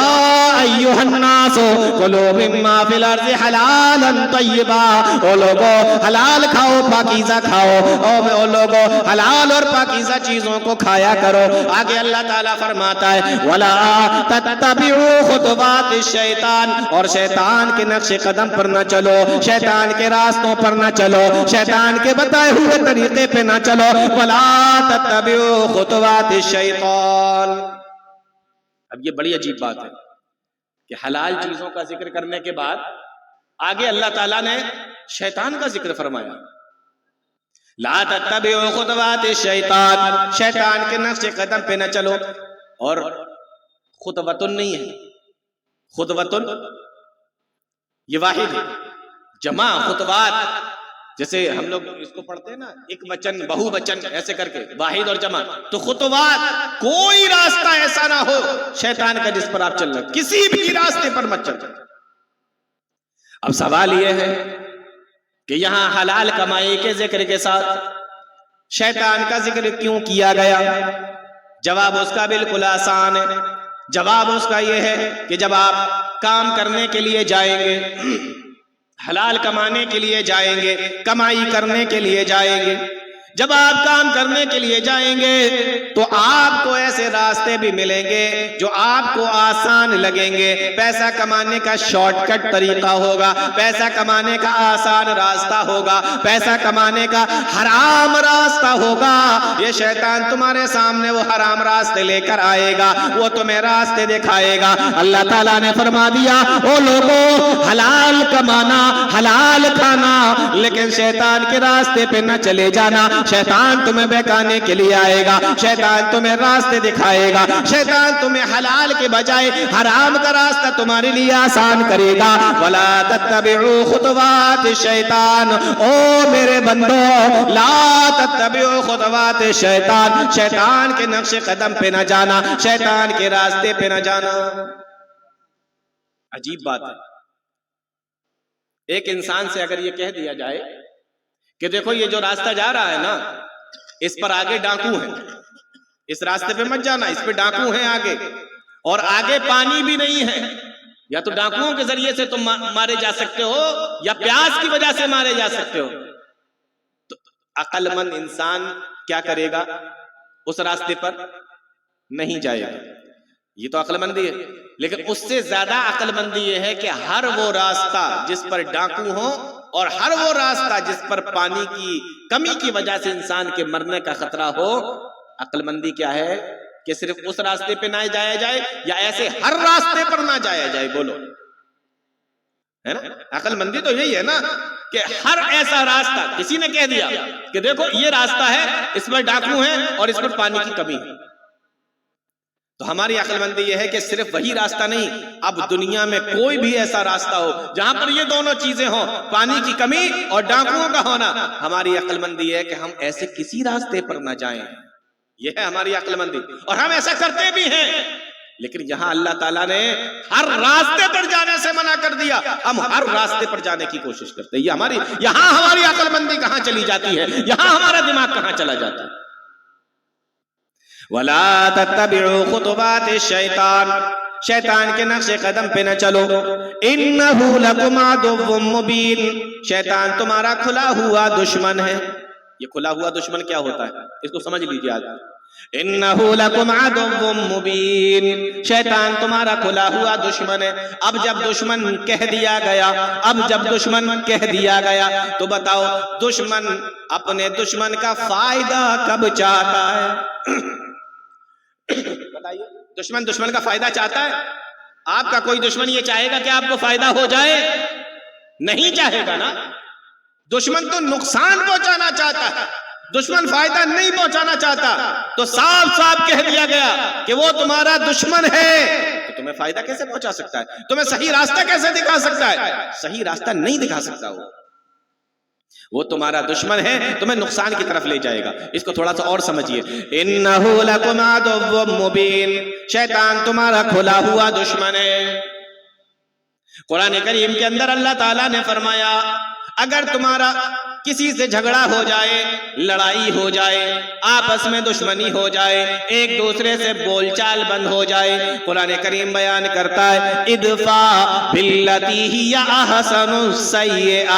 Speaker 2: ایھا الناس کلوا مما فی الارض حلالا طیبا، او لوگو حلال کھاؤ، پاکیزہ کھاؤ، او لوگو حلال اور پاکیزہ چیزوں کو کھایا کرو۔ آگے اللہ تعالیٰ فرماتا ہے، وَلَا تَتَّبِعُوا خُطُوَاتِ الشَّيْطَانِ، اور شیطان کے نقش قدم پر نہ چلو، شیطان کے راستوں پر نہ چلو، شیطان کے بتائے ہوئے طریقے پہ نہ چلو۔ وَلَا تَتَّبِعُوا خُطُوَاتِ الشَّيْطَانِ۔ اب یہ بڑی عجیب بات ہے کہ حلال چیزوں کا ذکر کرنے کے بعد آگے اللہ تعالیٰ نے شیطان کا ذکر فرمایا، لا تتبعوا خطوات الشیطان، شیطان کے نقش قدم پہ نہ چلو۔ اور خطوتن نہیں ہے، خطوتن یہ واحد ہے، جمع خطوات، جیسے ہم لوگ اس کو پڑھتے ہیں نا ایک وچن بہو وچن ایسے کر کے، واحد اور جمع، تو خطوات کوئی راستہ ایسا نہ ہو شیطان کا جس پر آپ چل رہے، کسی بھی راستے پر مت چل۔ اب سوال یہ ہے کہ یہاں حلال کمائی کے ذکر کے ساتھ شیطان کا ذکر کیوں کیا گیا؟ جواب اس کا بالکل آسان ہے، جواب اس کا یہ ہے کہ جب آپ کام کرنے کے لیے جائیں گے، حلال کمانے کے لیے جائیں گے، کمائی کرنے کے لیے جائیں گے، جب آپ کام کرنے کے لیے جائیں گے تو آپ کو ایسے راستے بھی ملیں گے جو آپ کو آسان لگیں گے، پیسہ کمانے کا شارٹ کٹ طریقہ ہوگا، پیسہ کمانے کا آسان راستہ ہوگا، پیسہ کمانے کا حرام راستہ ہوگا۔ یہ شیطان تمہارے سامنے وہ حرام راستے لے کر آئے گا، وہ تمہیں راستے دکھائے گا۔ اللہ تعالیٰ نے فرما دیا، او لوگوں حلال کمانا، حلال کھانا، لیکن شیطان کے راستے پہ نہ چلے جانا۔ شیطان تمہیں بہکانے کے لیے آئے گا، شیطان تمہیں راستے دکھائے گا، شیطان تمہیں حلال کے بجائے حرام کا راستہ تمہارے لیے آسان کرے گا۔ وَلَا تَتَّبِعُوا خُطُوَاتِ الشَّيْطَانِ، او میرے بندو، لا تَتَّبِعُوا خُطُوَاتِ الشَّيْطَانِ، شیطان کے نقش قدم پہ نہ جانا، شیطان کے راستے پہ نہ جانا۔ عجیب بات ہے، ایک انسان سے اگر یہ کہہ دیا جائے کہ دیکھو یہ جو راستہ جا رہا ہے نا، اس پر آگے ڈاکو ہیں، اس راستے پہ مت جانا، اس پہ ڈاکو ہیں آگے، اور آگے پانی بھی نہیں ہے، یا تو ڈاکوؤں کے ذریعے سے تم مارے جا سکتے ہو یا پیاس کی وجہ سے مارے جا سکتے ہو. تو عقل مند انسان کیا کرے گا؟ اس راستے پر نہیں جائے گا. یہ تو عقل مندی ہے. لیکن اس سے زیادہ عقل مندی یہ ہے کہ ہر وہ راستہ جس پر ڈاکو ہو اور ہر وہ راستہ جس پر پانی کی کمی کی وجہ سے انسان کے مرنے کا خطرہ ہو، عقل مندی کیا ہے کہ صرف اس راستے پہ نہ جایا جائے یا ایسے ہر راستے پر نہ جایا جائے. بولو ہے نا؟ عقل مندی تو یہی ہے نا کہ ہر ایسا راستہ، کسی نے کہہ دیا کہ دیکھو یہ راستہ ہے، اس پر ڈاکو ہیں اور اس پر پانی کی کمی ہے، تو ہماری عقل مندی یہ ہے کہ صرف وہی راستہ نہیں، اب دنیا میں کوئی بھی ایسا راستہ ہو جہاں پر یہ دونوں چیزیں ہوں، پانی کی کمی اور ڈاکوؤں کا ہونا، ہماری عقل مندی ہے کہ ہم ایسے کسی راستے پر نہ جائیں. یہ ہے ہماری عقل مندی، اور ہم ایسا کرتے بھی ہیں. لیکن یہاں اللہ تعالیٰ نے ہر راستے پر جانے سے منع کر دیا، ہم ہر راستے پر جانے کی کوشش کرتے ہیں. یہاں ہماری عقل مندی کہاں چلی جاتی ہے، یہاں ہمارا دماغ کہاں چلا جاتا ہے. وَلَا تَتَّبِعُوا خُطُوَاتِ الشَّيْطَانِ، شیطان کے نقش قدم پہ نہ چلو. إِنَّهُ لَكُمْ عَدُوٌّ مُّبِينٌ، شیطان تمہارا کھلا ہوا دشمن ہے. یہ کھلا ہوا دشمن کیا ہوتا ہے اس کو سمجھ لیجیے آج. إِنَّهُ لَكُمْ عَدُوٌّ مُّبِينٌ، شیطان تمہارا کھلا ہوا دشمن ہے. اب جب دشمن کہہ دیا گیا تو بتاؤ دشمن اپنے دشمن کا فائدہ کب چاہتا ہے؟ بتائیے، دشمن کا فائدہ چاہتا ہے؟ آپ کا کوئی دشمن یہ چاہے گا کہ آپ کو فائدہ ہو جائے؟ نہیں چاہے گا نا. دشمن تو نقصان پہنچانا چاہتا ہے، دشمن فائدہ نہیں پہنچانا چاہتا. تو صاف صاف کہہ دیا گیا کہ وہ تمہارا دشمن ہے، تو تمہیں فائدہ کیسے پہنچا سکتا ہے؟ تمہیں صحیح راستہ کیسے دکھا سکتا ہے؟ صحیح راستہ نہیں دکھا سکتا. وہ تمہارا دشمن ہے، تمہیں نقصان کی طرف لے جائے گا. اس کو تھوڑا سا اور سمجھیے. إِنَّهُ لَكُمْ عَدُوٌّ مُّبِينٌ، شیطان تمہارا کھلا ہوا دشمن ہے. قرآن کریم کے اندر اللہ تعالیٰ نے فرمایا اگر تمہارا کسی سے جھگڑا ہو جائے، لڑائی ہو جائے، آپس میں دشمنی ہو جائے، ایک دوسرے سے بول چال بند ہو جائے، قرآن کریم بیان کرتا ہے ادفع باللتی ہی احسن السیئہ،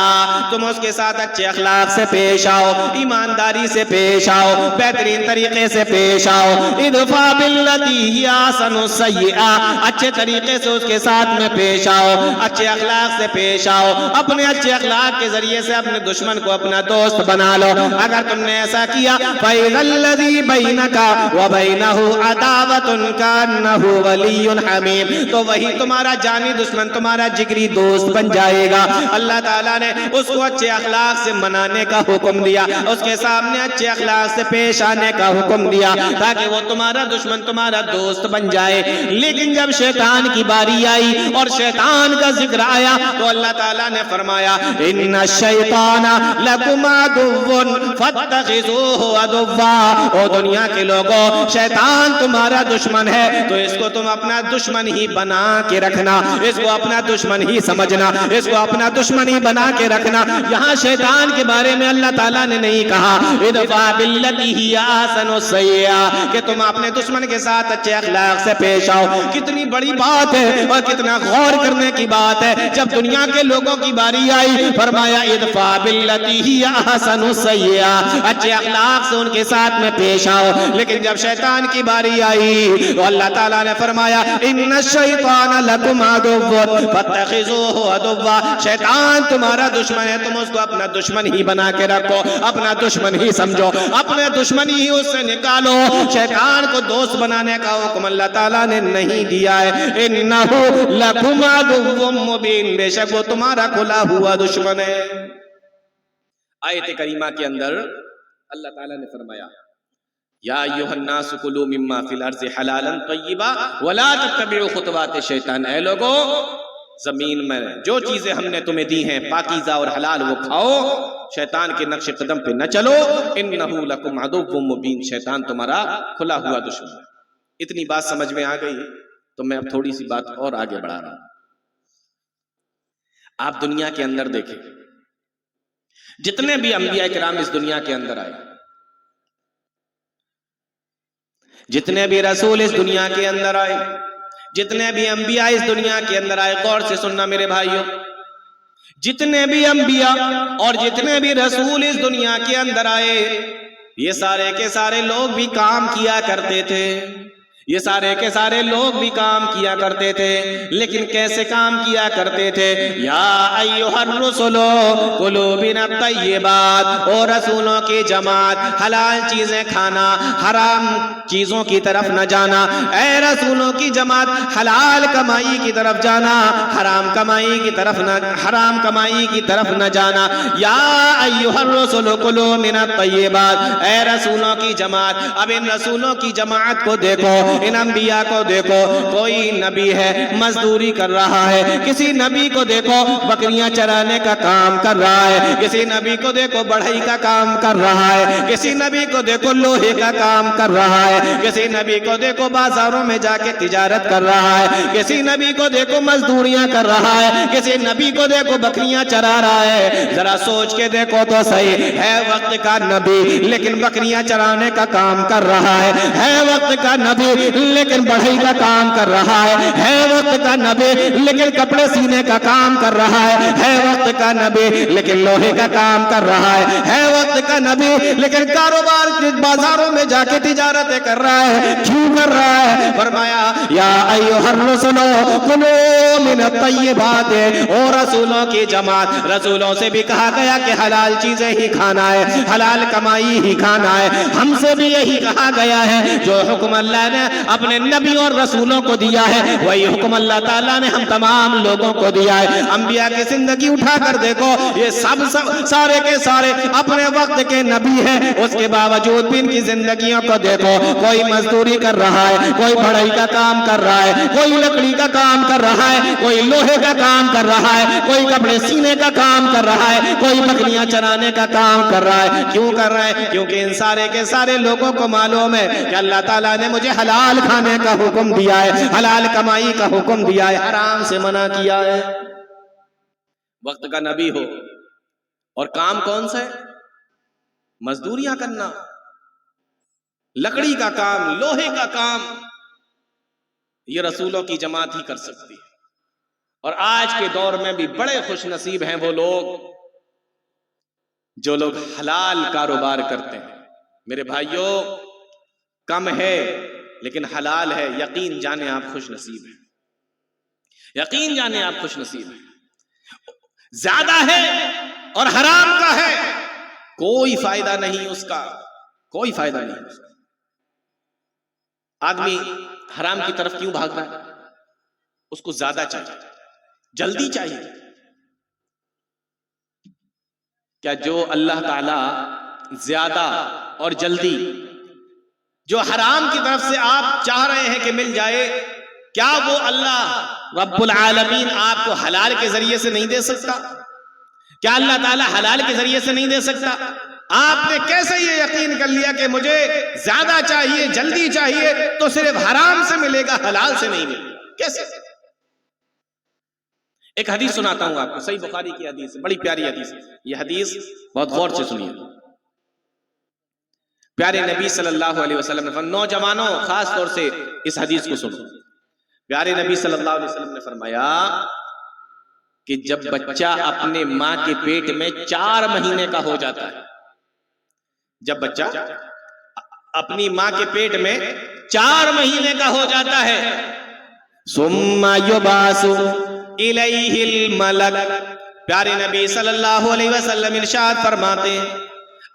Speaker 2: تم اس کے ساتھ اچھے اخلاق سے پیش آؤ، ایمانداری سے پیش آؤ، بہترین طریقے سے پیش آؤ. ادفع باللتی ہی احسن السیئہ، اچھے طریقے سے اس کے ساتھ میں پیش آؤ، اچھے اخلاق سے پیش آؤ. اپنے اچھے اخلاق کے ذریعے سے اپنے دشمن کو اپنا دوست بنا لو. اگر تم نے ایسا کیا فَإِذَا الَّذِي بَيْنَكَ وَبَيْنَهُ عَدَاوَةٌ كَأَنَّهُ وَلِيٌّ حَمِيمٌ، تو وہی تمہارا جانی دشمن تمہارا جگری دوست بن جائے گا. اللہ تعالیٰ نے اس کو اچھے اخلاق سے منانے کا حکم دیا، اس کے سامنے اچھے اخلاق سے پیش آنے کا حکم دیا تاکہ وہ تمہارا دشمن تمہارا دوست بن جائے. لیکن جب شیطان کی باری آئی اور شیطان کا ذکر آیا تو اللہ تعالیٰ نے فرمایا ان الشیطان لکم عدو فاتخذوہ عدوا، او دنیا کے لوگوں شیطان تمہارا دشمن ہے تو اس کو تم اپنا دشمن ہی بنا کے رکھنا، اس کو اپنا دشمن ہی سمجھنا، اس کو اپنا دشمن ہی بنا کے رکھنا. یہاں شیطان کے بارے میں اللہ تعالیٰ نے نہیں کہا ادفع باللتی ہی احسن السیئہ کہ تم اپنے دشمن کے ساتھ اچھے اخلاق سے پیش آؤ. کتنی بڑی بات ہے اور کتنا غور کرنے کی بات ہے. جب دنیا کے لوگوں کی باری آئی فرمایا ادفع باللتی ہی احسن السیئہ، اچھے اخلاق سے ان کے ساتھ میں پیش آؤ. لیکن جب شیطان کی باری آئی تو اللہ تعالیٰ نے فرمایا ان الشیطان لکم عدو فاتخذوہ عدوا، شیطان تمہارا دشمن ہے، تم اس کو اپنا دشمن ہی بنا کے رکھو، اپنا دشمن ہی سمجھو، اپنے دشمن ہی اس سے نکالو. شیطان کو دوست بنانے کا حکم اللہ تعالیٰ نے نہیں دیا ہے. انہو لکم عدو مبین، بے شک وہ تمہارا کھلا ہوا دشمن ہے. آیت کریمہ کے اندر اللہ تعالیٰ نے فرمایا یا ایھا الناس کلوا مما فی الارض حلالا طیبا ولا تتبعوا خطوات الشیطان، اے لوگو زمین میں جو چیزیں ہم نے تمہیں دی ہیں پاکیزہ اور حلال وہ کھاؤ، شیطان کے نقش قدم پہ نہ چلو. انہو لکم عدو مبین، شیطان تمہارا کھلا ہوا دشمن ہے. اتنی بات سمجھ میں آ گئی تو میں اب تھوڑی سی بات اور آگے بڑھا رہا ہوں. آپ دنیا کے اندر دیکھیں جتنے بھی انبیاء کرام اس دنیا کے اندر آئے، جتنے بھی رسول اس دنیا کے اندر آئے، جتنے بھی انبیاء اس دنیا کے اندر آئے، غور سے سننا میرے بھائیوں، جتنے بھی انبیاء اور جتنے بھی رسول اس دنیا کے اندر آئے، یہ سارے کے سارے لوگ بھی کام کیا کرتے تھے، یہ سارے کے سارے لوگ بھی کام کیا کرتے تھے، لیکن کیسے کام کیا کرتے تھے؟ یا ایھا الرسل کلوا من الطیبات، او رسولوں کی جماعت حلال چیزیں کھانا، حرام چیزوں کی طرف نہ جانا، اے رسولوں کی جماعت حلال کمائی کی طرف جانا، حرام کمائی کی طرف نہ جانا۔ یا ایھا الرسل کلوا من الطیبات، اے رسولوں کی جماعت، اب ان رسولوں کی جماعت کو دیکھو، ان انبیاء کو دیکھو، کوئی نبی ہے مزدوری کر رہا ہے، کسی نبی کو دیکھو بکریاں چرانے کا کام کر رہا ہے، کسی نبی کو دیکھو بڑھئی کا کام کر رہا ہے، کسی نبی کو دیکھو لوہے کا کام کر رہا ہے، کسی نبی کو دیکھو بازاروں میں جا کے تجارت کر رہا ہے، کسی نبی کو دیکھو مزدوریاں کر رہا ہے، کسی نبی کو دیکھو بکریاں چرا رہا ہے۔ ذرا سوچ کے دیکھو تو صحیح، ہے وقت کا نبی لیکن بکریاں چرانے کا کام کر رہا ہے وقت کا نبی لیکن بڑھئی کا کام کر رہا ہے وقت کا نبی لیکن کپڑے سینے کا کام کر رہا ہے وقت کا نبی لیکن لوہے کا کام کر رہا ہے وقت کا نبی لیکن کاروبار بازاروں میں جا کے تجارتیں کر رہا ہے، کیوں کر رہا ہے؟ فرمایا یا ایھا الرسل کلوا من الطیبات، او رسولوں کی جماعت، رسولوں سے بھی کہا گیا کہ حلال چیزیں ہی کھانا ہے، حلال کمائی ہی کھانا ہے، ہم سے بھی یہی کہا گیا ہے، جو حکم اللہ نے اپنے نبی اور رسولوں کو دیا ہے وہی حکم اللہ تعالیٰ نے ہم تمام لوگوں کو دیا ہے۔ انبیاء کی زندگی اٹھا کر دیکھو، یہ سب سارے کے سارے اپنے وقت کے نبی ہیں، اس کے باوجود بھی ان کی زندگیوں کو دیکھو، کوئی مزدوری کر رہا ہے، کوئی بڑھئی کا کام کر رہا ہے، کوئی لکڑی کا کام کر رہا ہے، کوئی لوہے کا کام کر رہا ہے، کوئی کپڑے سینے کا کام کر رہا ہے، کوئی بکریاں چرانے کا کام کر رہا ہے۔ کیوں کر رہا ہے؟ کیونکہ ان سارے کے سارے لوگوں کو معلوم ہے کہ اللہ تعالیٰ نے مجھے حلال کھانے کا حکم دیا ہے، حلال کمائی کا حکم دیا ہے، حرام سے منع کیا ہے۔ وقت کا نبی ہو اور کام کون سا ہے؟ مزدوریاں کرنا، لکڑی کا کام، لوہے کا کام، یہ رسولوں کی جماعت ہی کر سکتی ہے۔ اور آج کے دور میں بھی بڑے خوش نصیب ہیں وہ لوگ جو لوگ حلال کاروبار کرتے ہیں۔ میرے بھائیوں، کم ہے لیکن حلال ہے، یقین جانے آپ خوش نصیب ہیں، یقین جانے آپ خوش نصیب ہیں۔ زیادہ ہے اور حرام کا ہے، کوئی فائدہ نہیں اس کا، کوئی فائدہ نہیں اس کا۔ آدمی حرام کی طرف کیوں بھاگ رہا ہے؟ اس کو زیادہ چاہیے، جلدی چاہیے۔ کیا جو اللہ تعالی زیادہ اور جلدی جو حرام کی طرف سے آپ چاہ رہے ہیں کہ مل جائے، کیا وہ اللہ رب العالمین آپ کو حلال کے ذریعے سے نہیں دے سکتا؟ کیا اللہ تعالی حلال کے ذریعے سے نہیں دے سکتا؟ آپ نے کیسے یہ یقین کر لیا کہ مجھے زیادہ چاہیے، جلدی چاہیے تو صرف حرام سے ملے گا، حلال سے نہیں ملے گا؟ کیسے؟ ایک حدیث سناتا ہوں آپ کو، صحیح بخاری کی حدیث، بڑی پیاری حدیث۔ یہ حدیث بہت غور سے سنیے۔ پیارے نبی صلی اللہ علیہ وسلم نے فرمایا، نوجوانوں خاص طور سے اس حدیث کو سنو۔ پیارے نبی صلی اللہ علیہ وسلم نے فرمایا کہ جب بچہ اپنے ماں کے پیٹ میں 4 مہینے کا ہو جاتا ہے، جب بچہ اپنی ماں کے پیٹ میں 4 مہینے کا ہو جاتا ہے، ثم یبعث الیہ الملک، پیارے نبی صلی اللہ علیہ وسلم ارشاد فرماتے ہیں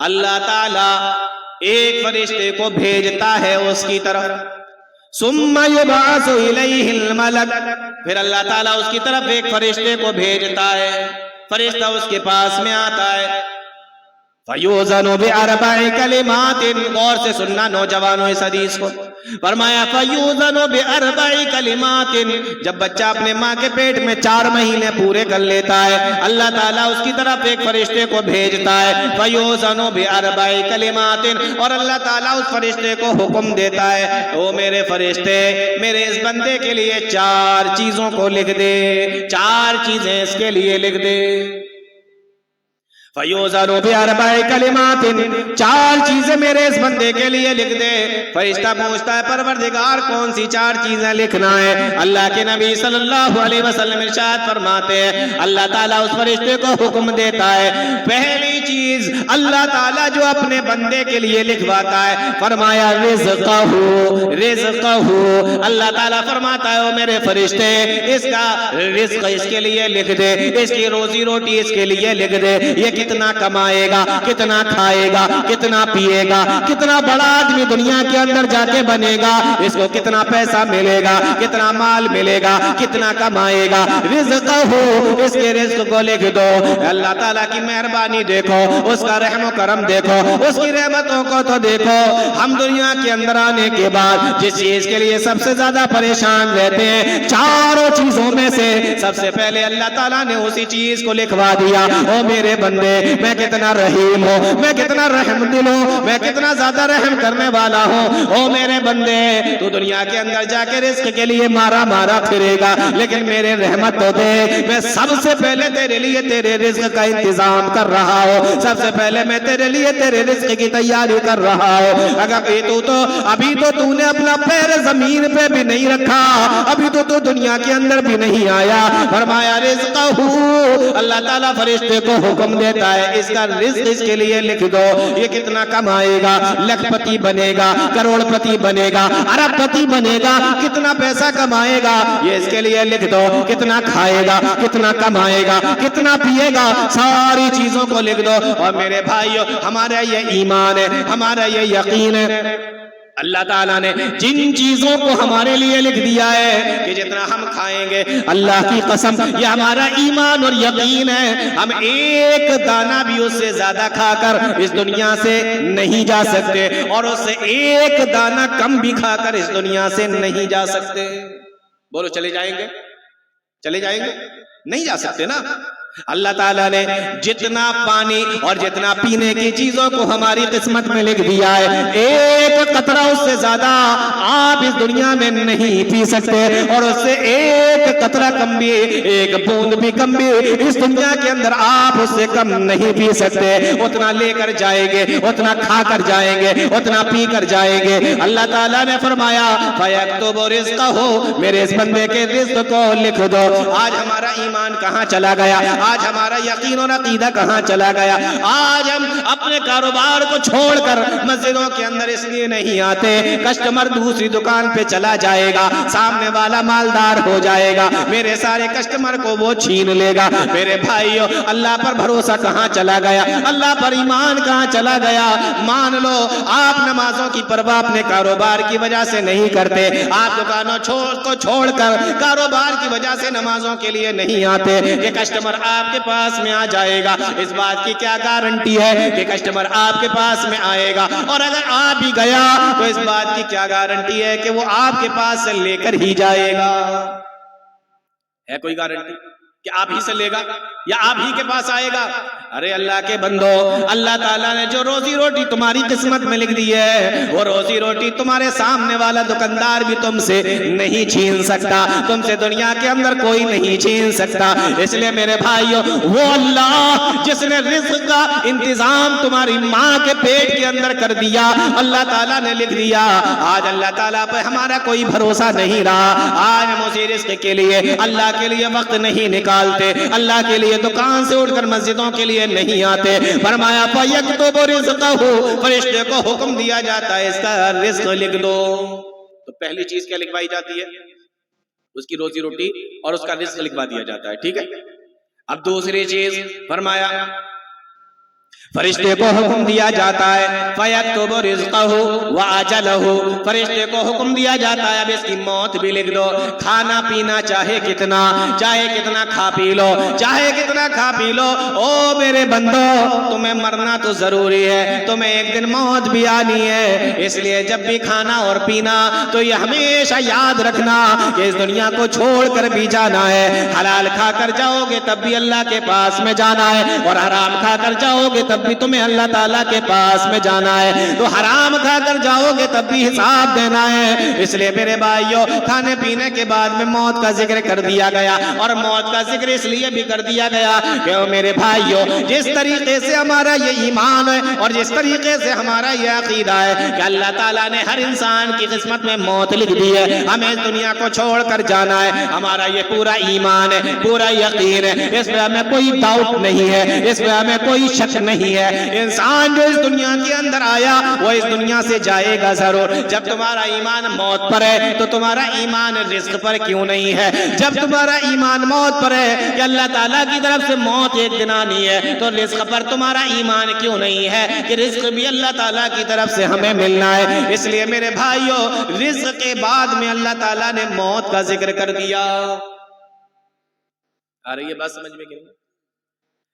Speaker 2: اللہ تعالی ایک فرشتے کو بھیجتا ہے اس کی طرف، ثم یبعث الیہ الملک، پھر اللہ تعالیٰ اس کی طرف ایک فرشتے کو بھیجتا ہے، فرشتہ اس کے پاس میں آتا ہے، فیوزن باربع کلمات، غور سے سننا نوجوانوں اس حدیث کو، فرمایا فیوزن باربع کلمات، جب بچہ اپنے ماں کے پیٹ میں 4 مہینے پورے کر لیتا ہے، اللہ تعالیٰ اس کی طرف ایک فرشتے کو بھیجتا ہے، فیوزن باربع کلمات، اور اللہ تعالیٰ اس فرشتے کو حکم دیتا ہے، او میرے فرشتے میرے اس بندے کے لیے 4 چیزوں کو لکھ دے، 4 چیزیں اس کے لیے لکھ دے۔ فَيُوزَنُ بِأَرْبَعِ كَلِمَاتٍ، 4 چیزیں میرے اس بندے کے لیے لکھ دے۔ فرشتہ پوچھتا ہے پروردگار کون سی 4 چیزیں لکھنا ہے؟ اللہ کے نبی صلی اللہ علیہ وسلم ارشاد فرماتے ہیں اللہ تعالیٰ اس فرشتے کو حکم دیتا ہے، پہلی چیز اللہ تعالیٰ جو اپنے بندے کے لیے لکھواتا ہے، فرمایا رزقہ، اللہ تعالیٰ فرماتا ہے او میرے فرشتے اس کا رزق اس کے لیے لکھ دے، اس کی روزی روٹی اس کے لیے لکھ دے، یہ کتنا کمائے گا، کتنا کھائے گا، کتنا پیے گا، کتنا بڑا آدمی دنیا کے اندر جا کے بنے گا، اس کو کتنا پیسہ ملے گا، کتنا مال ملے گا، کتنا کمائے گا، رزقہ اس کے رزق کو لکھ دو۔ اللہ تعالیٰ کی مہربانی دیکھو، اس کا رحم و کرم دیکھو، اس کی رحمتوں کو تو دیکھو۔ ہم دنیا کے اندر آنے کے بعد جس چیز کے لیے سب سے زیادہ پریشان رہتے ہیں، 4 چیزوں میں سے سب سے پہلے اللہ تعالیٰ نے اسی چیز کو لکھوا دیا۔ او میرے بندے، میں کتنا رحیم ہوں، میں کتنا رحم دل ہوں، میں کتنا زیادہ رحم کرنے والا ہوں۔ او میرے بندے، تو دنیا کے اندر جا کے رزق کے لیے مارا پھرے گا، لیکن میرے رحمت تو دے، میں سب سے پہلے تیرے لیے تیرے رزق کا انتظام کر رہا ہوں، سب سے پہلے میں تیرے لیے تیرے رزق کی تیاری کر رہا ہوں۔ اگر ابھی تو نے اپنا پیر زمین پہ بھی نہیں رکھا، ابھی تو دنیا کے اندر بھی نہیں آیا، فرمایا رزقہ، اللہ تعالیٰ فرشتے کو حکم دیتا ہے اس کا رزق اس کے لیے لکھ دو، یہ کتنا کمائے گا، لکھ پتی بنے گا، کروڑ پتی بنے گا، ارب پتی بنے گا، کتنا پیسہ کمائے گا یہ اس کے لیے لکھ دو، کتنا کھائے گا، کتنا کمائے گا، کتنا پیے گا، ساری چیزوں کو لکھ دو۔ اور میرے بھائیو، ہمارا یہ ایمان ہے، ہمارا یہ یقین ہے، اللہ تعالیٰ نے جن چیزوں کو ہمارے لیے لکھ دیا ہے کہ جتنا ہم کھائیں گے، اللہ کی قسم یہ ہمارا ایمان اور یقین ہے، ہم ایک دانہ بھی اس سے زیادہ کھا کر اس دنیا سے نہیں جا سکتے، اور اس سے ایک دانہ کم بھی کھا کر اس دنیا سے نہیں جا سکتے۔ بولو چلے جائیں گے؟ چلے جائیں گے؟ نہیں جا سکتے نا۔ اللہ تعالیٰ نے جتنا پانی اور جتنا پینے کی چیزوں کو ہماری قسمت میں لکھ دیا ہے، ایک قطرہ اس سے زیادہ آپ اس دنیا میں نہیں پی سکتے، اور اس سے ایک قطرہ کم بھی، ایک بوند بھی کم بھی اس دنیا کے اندر آپ اس سے کم نہیں پی سکتے۔ اتنا لے کر جائیں گے، اتنا کھا کر جائیں گے، اتنا پی کر جائیں گے۔ اللہ تعالیٰ نے فرمایا فَيَكْتُبُ رِزْقَهُ، میرے اس بندے کے رزق کو لکھ دو۔ آج ہمارا ایمان کہاں چلا گیا؟ آج ہمارا یقین اور عقیدہ کہاں چلا گیا؟ آج ہم اپنے کاروبار کو چھوڑ کر مسجدوں کے اندر اس لیے نہیں آتے، کسٹمر دوسری دکان پہ چلا جائے گا، سامنے والا مالدار ہو جائے گا، میرے سارے کسٹمر کو وہ چھین لے گا۔ میرے بھائیو، اللہ پر بھروسہ کہاں چلا گیا؟ اللہ پر ایمان کہاں چلا گیا؟ مان لو آپ نمازوں کی پرواہ اپنے کاروبار کی وجہ سے نہیں کرتے، آپ دکانوں کو چھوڑ کر کاروبار کی وجہ سے نمازوں کے لیے نہیں آتے، کہ کسٹمر آپ کے پاس میں آ جائے گا۔ اس بات کی کیا گارنٹی ہے کہ کسٹمر آپ کے پاس میں آئے گا؟ اور اگر آ بھی گیا تو اس بات کی کیا گارنٹی ہے کہ وہ آپ کے پاس سے لے کر ہی جائے گا؟ ہے کوئی گارنٹی کہ آپ ہی سے لے گا یا آپ ہی کے پاس آئے گا؟ ارے اللہ کے بندو، اللہ تعالیٰ نے جو روزی روٹی تمہاری قسمت میں لکھ دی ہے، وہ روزی روٹی تمہارے سامنے والا دکاندار بھی تم سے نہیں چھین سکتا، تم سے دنیا کے اندر کوئی نہیں چھین سکتا۔ اس لیے میرے بھائیو، وہ اللہ جس نے رزق کا انتظام تمہاری ماں کے پیٹ کے اندر کر دیا، اللہ تعالیٰ نے لکھ دیا، آج اللہ تعالیٰ پہ ہمارا کوئی بھروسہ نہیں رہا۔ آج ہم اسی رزق کے لیے اللہ کے لیے وقت نہیں نکالتے، اللہ کے لیے دکان سے اٹھ کر مسجدوں کے لیے نہیں آتے۔ فرمایا فَيَكْتُبُ رِزْقَهُ، فرشتے کو حکم دیا جاتا ہے اس کا رزق لکھ دو۔ تو پہلی چیز کیا لکھوائی جاتی ہے؟ اس کی روزی روٹی اور اس کا رزق لکھوا دیا جاتا ہے، ٹھیک ہے۔ اب دوسری چیز فرمایا فرشتے کو حکم دیا جاتا ہے فَيَكْتُبُ رِزْقَهُ وَأَجَلَهُ، فرشتے کو حکم دیا جاتا ہے اب اس کی موت بھی لکھ دو۔ کھانا پینا چاہے کتنا کھا پی لو، چاہے کتنا کھا پی لو، او میرے بندو، تمہیں مرنا تو ضروری ہے، تمہیں ایک دن موت بھی آنی ہے۔ اس لیے جب بھی کھانا اور پینا تو یہ ہمیشہ یاد رکھنا کہ اس دنیا کو چھوڑ کر بھی جانا ہے۔ حلال کھا کر جاؤ گے تب بھی اللہ کے پاس میں جانا ہے، اور حرام کھا کر جاؤ گے تب تب بھی تمہیں اللہ تعالیٰ کے پاس میں جانا ہے، تو حرام کھا کر جاؤ گے تب بھی حساب دینا ہے۔ اس لیے میرے بھائیو، کھانے پینے کے بعد میں موت کا ذکر کر دیا گیا، اور موت کا ذکر اس لیے بھی کر دیا گیا کہ میرے بھائیو، جس طریقے سے ہمارا یہ ایمان ہے اور جس طریقے سے ہمارا یہ عقیدہ ہے کہ اللہ تعالیٰ نے ہر انسان کی قسمت میں موت لکھ دی ہے، ہمیں اس دنیا کو چھوڑ کر جانا ہے، ہمارا یہ پورا ایمان ہے، پورا یقین ہے، اس میں ہمیں کوئی ڈاؤٹ نہیں ہے، اس میں ہمیں کوئی شک نہیں ہے۔ انسان جو اس دنیا کے اندر آیا وہ اس دنیا سے جائے گا ضرور۔ جب تمہارا ایمان موت پر ہے تو تمہارا ایمان رزق پر کیوں نہیں ہے؟ جب تمہارا ایمان موت پر ہے کہ اللہ تعالیٰ کی طرف سے موت ایک دن آنی ہے، تو رزق پر تمہارا ایمان کیوں نہیں ہے کہ رزق بھی اللہ تعالیٰ کی طرف سے ہمیں ملنا ہے؟ اس لیے میرے بھائیوں، رزق کے بعد میں اللہ تعالیٰ نے موت کا ذکر کر دیا۔ آ رہی ہے بات سمجھ میں کہ نہیں؟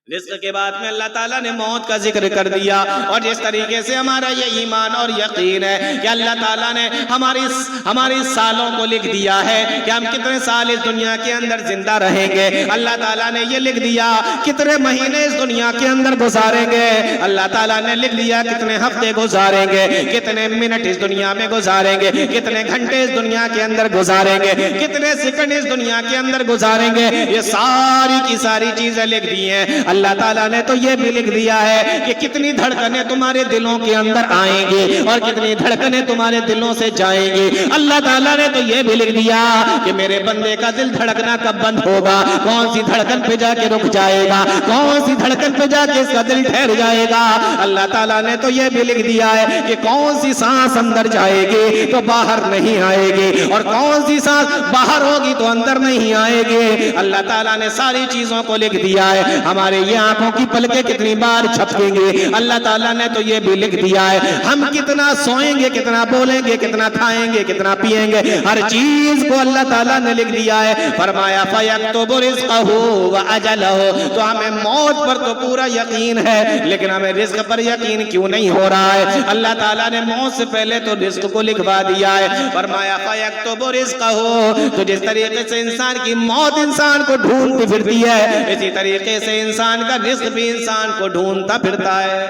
Speaker 2: رزق کے بعد میں اللہ تعالیٰ نے موت کا ذکر کر دیا، اور جس طریقے سے ہمارا یہ ایمان اور یقین ہے کہ اللہ تعالیٰ نے ہماری سالوں کو لکھ دیا ہے کہ ہم کتنے سال اس دنیا کے اندر زندہ رہیں گے، اللہ تعالیٰ نے یہ لکھ دیا کتنے مہینے اس دنیا کے اندر گزاریں گے، اللہ تعالیٰ نے لکھ دیا کتنے ہفتے گزاریں گے، کتنے منٹ اس دنیا میں گزاریں گے، کتنے گھنٹے اس دنیا کے اندر گزاریں گے، کتنے سیکنڈ اس دنیا کے اندر گزاریں گے، یہ ساری کی ساری چیزیں لکھ دی ہیں۔ اللہ تعالیٰ نے تو یہ بھی لکھ دیا ہے کہ کتنی دھڑکنیں تمہارے دلوں کے اندر آئیں گی اور کتنی دھڑکنیں تمہارے دلوں سے جائیں گی۔ اللہ تعالیٰ نے تو یہ بھی لکھ دیا کہ میرے بندے کا دل دھڑکنا کب بند ہوگا، کون سی دھڑکن پہ جا کے رک جائے گا، کون سی دھڑکن پہ جا کے اس کا دل ٹھہر جائے گا۔ اللہ تعالیٰ نے تو یہ بھی لکھ دیا ہے کہ کون سی سانس اندر جائے گی تو باہر نہیں آئے گی، اور کون سی سانس باہر ہوگی تو اندر نہیں آئے گی۔ اللہ تعالیٰ نے ساری چیزوں کو لکھ دیا ہے۔ ہمارے یہ آنکھوں کی پلکیں کتنی بار چھپکیں گے، اللہ تعالیٰ نے تو یہ بھی لکھ دیا ہے۔ ہم کتنا سوئیں گے، کتنا بولیں گے، کتنا کھائیں گے، کتنا پیئیں گے، ہر چیز کو اللہ تعالیٰ نے لکھ دیا ہے۔ فرمایا فَيَكْتُبُ رِزْقَهُ وَأَجَلَهُ، تو ہمیں موت پر تو پورا یقین ہے، لیکن ہمیں رزق پر یقین کیوں نہیں ہو رہا ہے؟ اللہ تعالیٰ نے موت سے پہلے تو رزق کو لکھوا دیا ہے۔ فرمایا فَيَكْتُبُ رِزْقَهُ، تو جس طریقے سے انسان کی موت انسان کو ڈھونڈتی پھرتی ہے، اسی طریقے سے انسان کا رزق بھی انسان کو ڈھونڈتا پھرتا ہے۔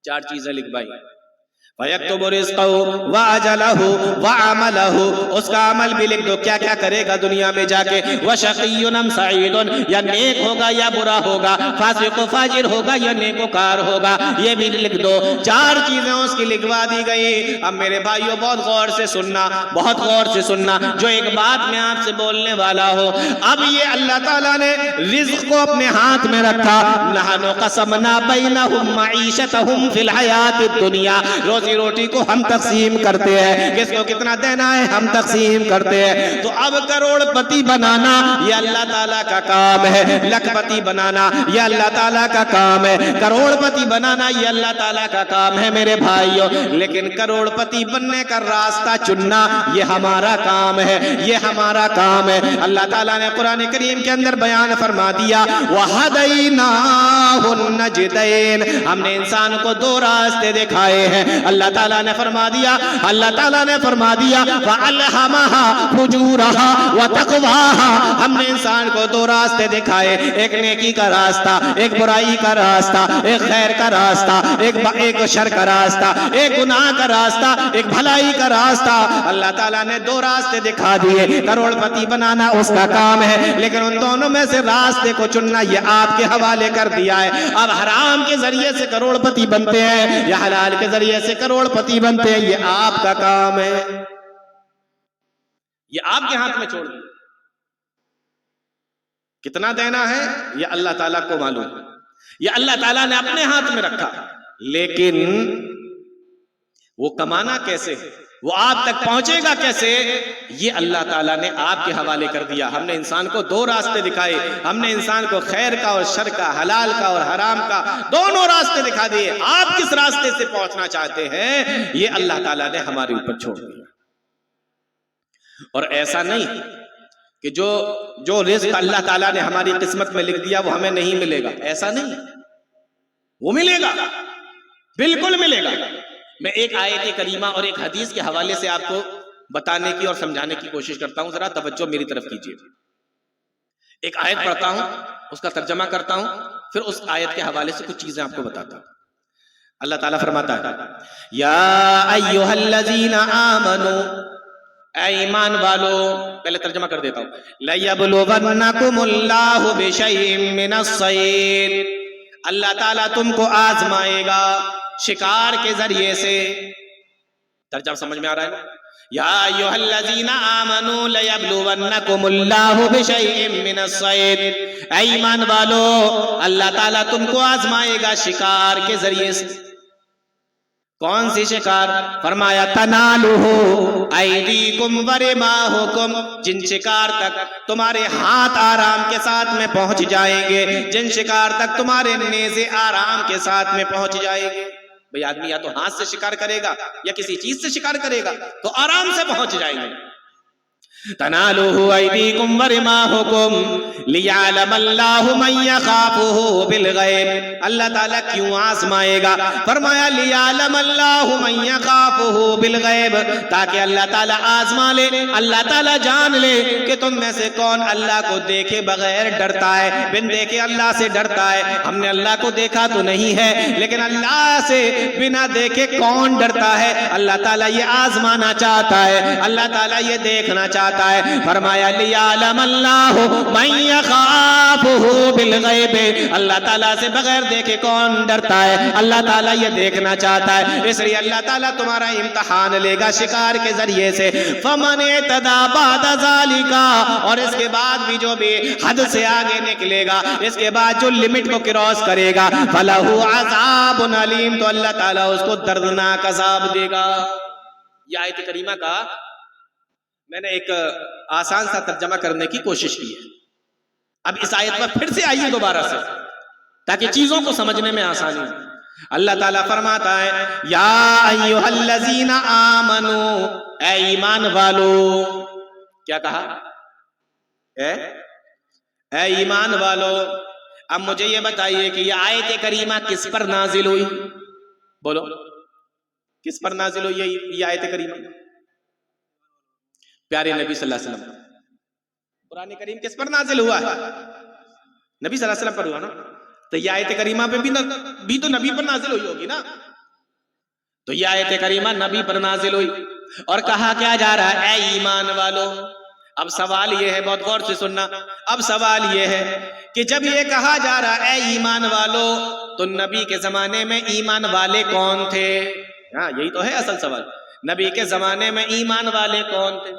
Speaker 2: چار چیزیں لکھوائی، فَيَكْتُبُ رِزْقَهُ وَأَجَلَهُ وَعَمَلَهُ، اس کا عمل بھی لکھ دو، کیا کیا کرے گا دنیا میں جا کے، وَشَقِيٌّ أَمْ سَعِيدٌ، یا نیک ہوگا یا برا ہوگا، فاسق و فاجر ہوگا یا نیکوکار ہوگا، یہ بھی لکھ دو۔ چار چیزیں اس کی لکھوا دی گئی۔ اب میرے بھائیوں بہت غور سے سننا، بہت غور سے سننا، جو ایک بات میں آپ سے بولنے والا ہو۔ اب یہ اللہ تعالیٰ نے رزق کو اپنے ہاتھ میں رکھا، نَحْنُ قَسَمْنَا بَيْنَهُمْ مَعِيشَتَهُمْ فِي الْحَيَاةِ الدُّنْيَا، روزی روٹی کو ہم تقسیم کرتے ہیں، کس کو کتنا دینا ہے ہم تقسیم کرتے ہیں۔ تو اب کروڑ پتی بنانا یہ اللہ تعالیٰ کا کام ہے، لکھ پتی بنانا یہ اللہ تعالیٰ کا کام ہے، کروڑ پتی بنانا یہ اللہ تعالیٰ کا کام ہے میرے بھائیوں، لیکن کروڑ پتی بننے کا راستہ چننا یہ ہمارا کام ہے، یہ ہمارا کام ہے۔ اللہ تعالیٰ نے قرآن کریم کے اندر بیان فرما دیا وَهَدَيْنَاهُ النَّجْدَيْنِ، ہم نے انسان کو دو راستے دکھائے ہیں۔ اللہ تعالیٰ نے فرما دیا فَأَلْهَمَهَا فُجُورَهَا وَتَقْوَاهَا، ہم نے انسان کو دو راستے دکھائے، ایک نیکی کا راستہ، ایک برائی کا راستہ، ایک خیر کا راستہ، ایک شر کا راستہ، ایک گناہ کا راستہ، ایک بھلائی کا راستہ۔ اللہ تعالیٰ نے دو راستے دکھا دیے، کروڑ پتی بنانا اس کا کام ہے، لیکن ان دونوں میں سے راستے کو چننا یہ آپ کے حوالے کر دیا ہے۔ اب حرام کے ذریعے سے کروڑ پتی بنتے ہیں یا حلال کے ذریعے سے کروڑ پتی بنتے ہیں، یہ آپ کا کام ہے، یہ آپ کے ہاتھ میں چھوڑ دیا۔ کتنا دینا ہے یہ اللہ تعالیٰ کو معلوم ہے، یہ اللہ تعالیٰ نے اپنے ہاتھ میں رکھا، لیکن وہ کمانا کیسے ہے، وہ آپ تک پہنچے گا کیسے، یہ اللہ تعالیٰ نے آپ کے حوالے کر دیا۔ ہم نے انسان کو دو راستے دکھائے، ہم نے انسان کو خیر کا اور شر کا، حلال کا اور حرام کا، دونوں راستے دکھا دیے۔ آپ کس راستے سے پہنچنا چاہتے ہیں یہ اللہ تعالیٰ نے ہمارے اوپر چھوڑ دیا۔ اور ایسا نہیں کہ جو رزق اللہ تعالیٰ نے ہماری قسمت میں لکھ دیا وہ ہمیں نہیں ملے گا، ایسا نہیں، وہ ملے گا، بالکل ملے گا۔ میں ایک آیت کریمہ اور ایک حدیث کے حوالے سے آپ کو بتانے کی اور سمجھانے کی کوشش کرتا ہوں، ذرا توجہ میری طرف کیجیے۔ ایک آیت پڑھتا ہوں، اس کا ترجمہ کرتا ہوں، پھر اس آیت کے حوالے سے کچھ چیزیں آپ کو بتاتا ہوں. اللہ تعالیٰ فرماتا ہے یا ایھا الذین آمنو، اے ایمان والو. پہلے ترجمہ کر دیتا ہوں. لَيَبْلُوَنَّكُمُ اللَّهُ بِشَيْءٍ مِّنَ الصَّيْدِ، اللہ تعالیٰ تم کو آزمائے گا شکار کے ذریعے سے. ترجمہ سمجھ میں آ رہا ہے؟ یا ایھا الذین آمنوا لیبلونکم اللہ بشیء من الصید، اے ایمان والو اللہ تعالیٰ تم کو آزمائے گا شکار کے ذریعے سے. کون سی شکار؟ فرمایا تنالہ ایدیکم ورماحکم، جن شکار تک تمہارے ہاتھ آرام کے ساتھ میں پہنچ جائیں گے، جن شکار تک تمہارے نیزے آرام کے ساتھ میں پہنچ جائیں گے. بھئی آدمی یا تو ہاتھ سے شکار کرے گا یا کسی چیز سے شکار کرے گا تو آرام سے پہنچ جائیں گے. تنالہ ایدیکم ورماحکم لیعلم اللہ من یخافہ بالغیب، اللہ تعالیٰ کیوں آزمائے گا؟ فرمایا لیعلم اللہ من یخافہ بالغیب، تاکہ اللہ تعالیٰ آزما لے، اللہ تعالیٰ جان لے کہ تم میں سے کون اللہ کو دیکھے بغیر ڈرتا ہے، بن دیکھے اللہ سے ڈرتا ہے. ہم نے اللہ کو دیکھا تو نہیں ہے لیکن اللہ سے بنا دیکھے کون ڈرتا ہے؟ اللہ تعالیٰ یہ آزمانا چاہتا ہے، اللہ تعالیٰ یہ دیکھنا چاہتا ہے. فرمایا لیعلم اللہ من یخافہ بالغیب، اللہ تعالیٰ سے بغیر دیکھے کون ڈرتا ہے، اللہ تعالیٰ یہ دیکھنا چاہتا ہے. اس لیے اللہ تعالیٰ تمہارا امتحان لے گا شکار کے ذریعے سے. فمن اعتدی بعد ذالک، اور اس کے بعد بھی جو بھی حد سے آگے نکلے گا، اس کے بعد جو لمٹ کو کراس کرے گا، فلہ عذاب علیم، تو اللہ تعالیٰ اس کو دردناک عذاب دے گا. یہ آیت کریمہ کا میں نے ایک آسان سا ترجمہ کرنے کی کوشش کی ہے. اب اس آیت پر پھر سے آئیے دوبارہ سے تاکہ چیزوں کو سمجھنے میں آسانی ہو. اللہ تعالیٰ فرماتا ہے یا ایھا الذین آمنو، اے ایمان والو. کیا کہا؟ اے ایمان والو. اب مجھے یہ بتائیے کہ یہ آیت کریمہ کس پر نازل ہوئی؟ بولو کس پر نازل ہوئی یہ آیت کریمہ؟ پیارے نبی صلی اللہ علیہ وسلم. قرآن کریم کس پر نازل ہوا ہے؟ نبی صلی اللہ علیہ وسلم پر ہوا نا. تو یہ آیت کریمہ پہ بھی تو نبی پر نازل ہوئی ہوگی نا. تو یہ آیت کریمہ نبی پر نازل ہوئی اور کہا کیا جا رہا ہے؟ اے ایمان والو. اب سوال یہ ہے، بہت غور سے سننا، اب سوال یہ ہے کہ جب یہ کہا جا رہا ہے اے ایمان والو، تو نبی کے زمانے میں ایمان والے کون تھے؟ ہاں یہی تو ہے اصل سوال. نبی کے زمانے میں ایمان والے کون تھے؟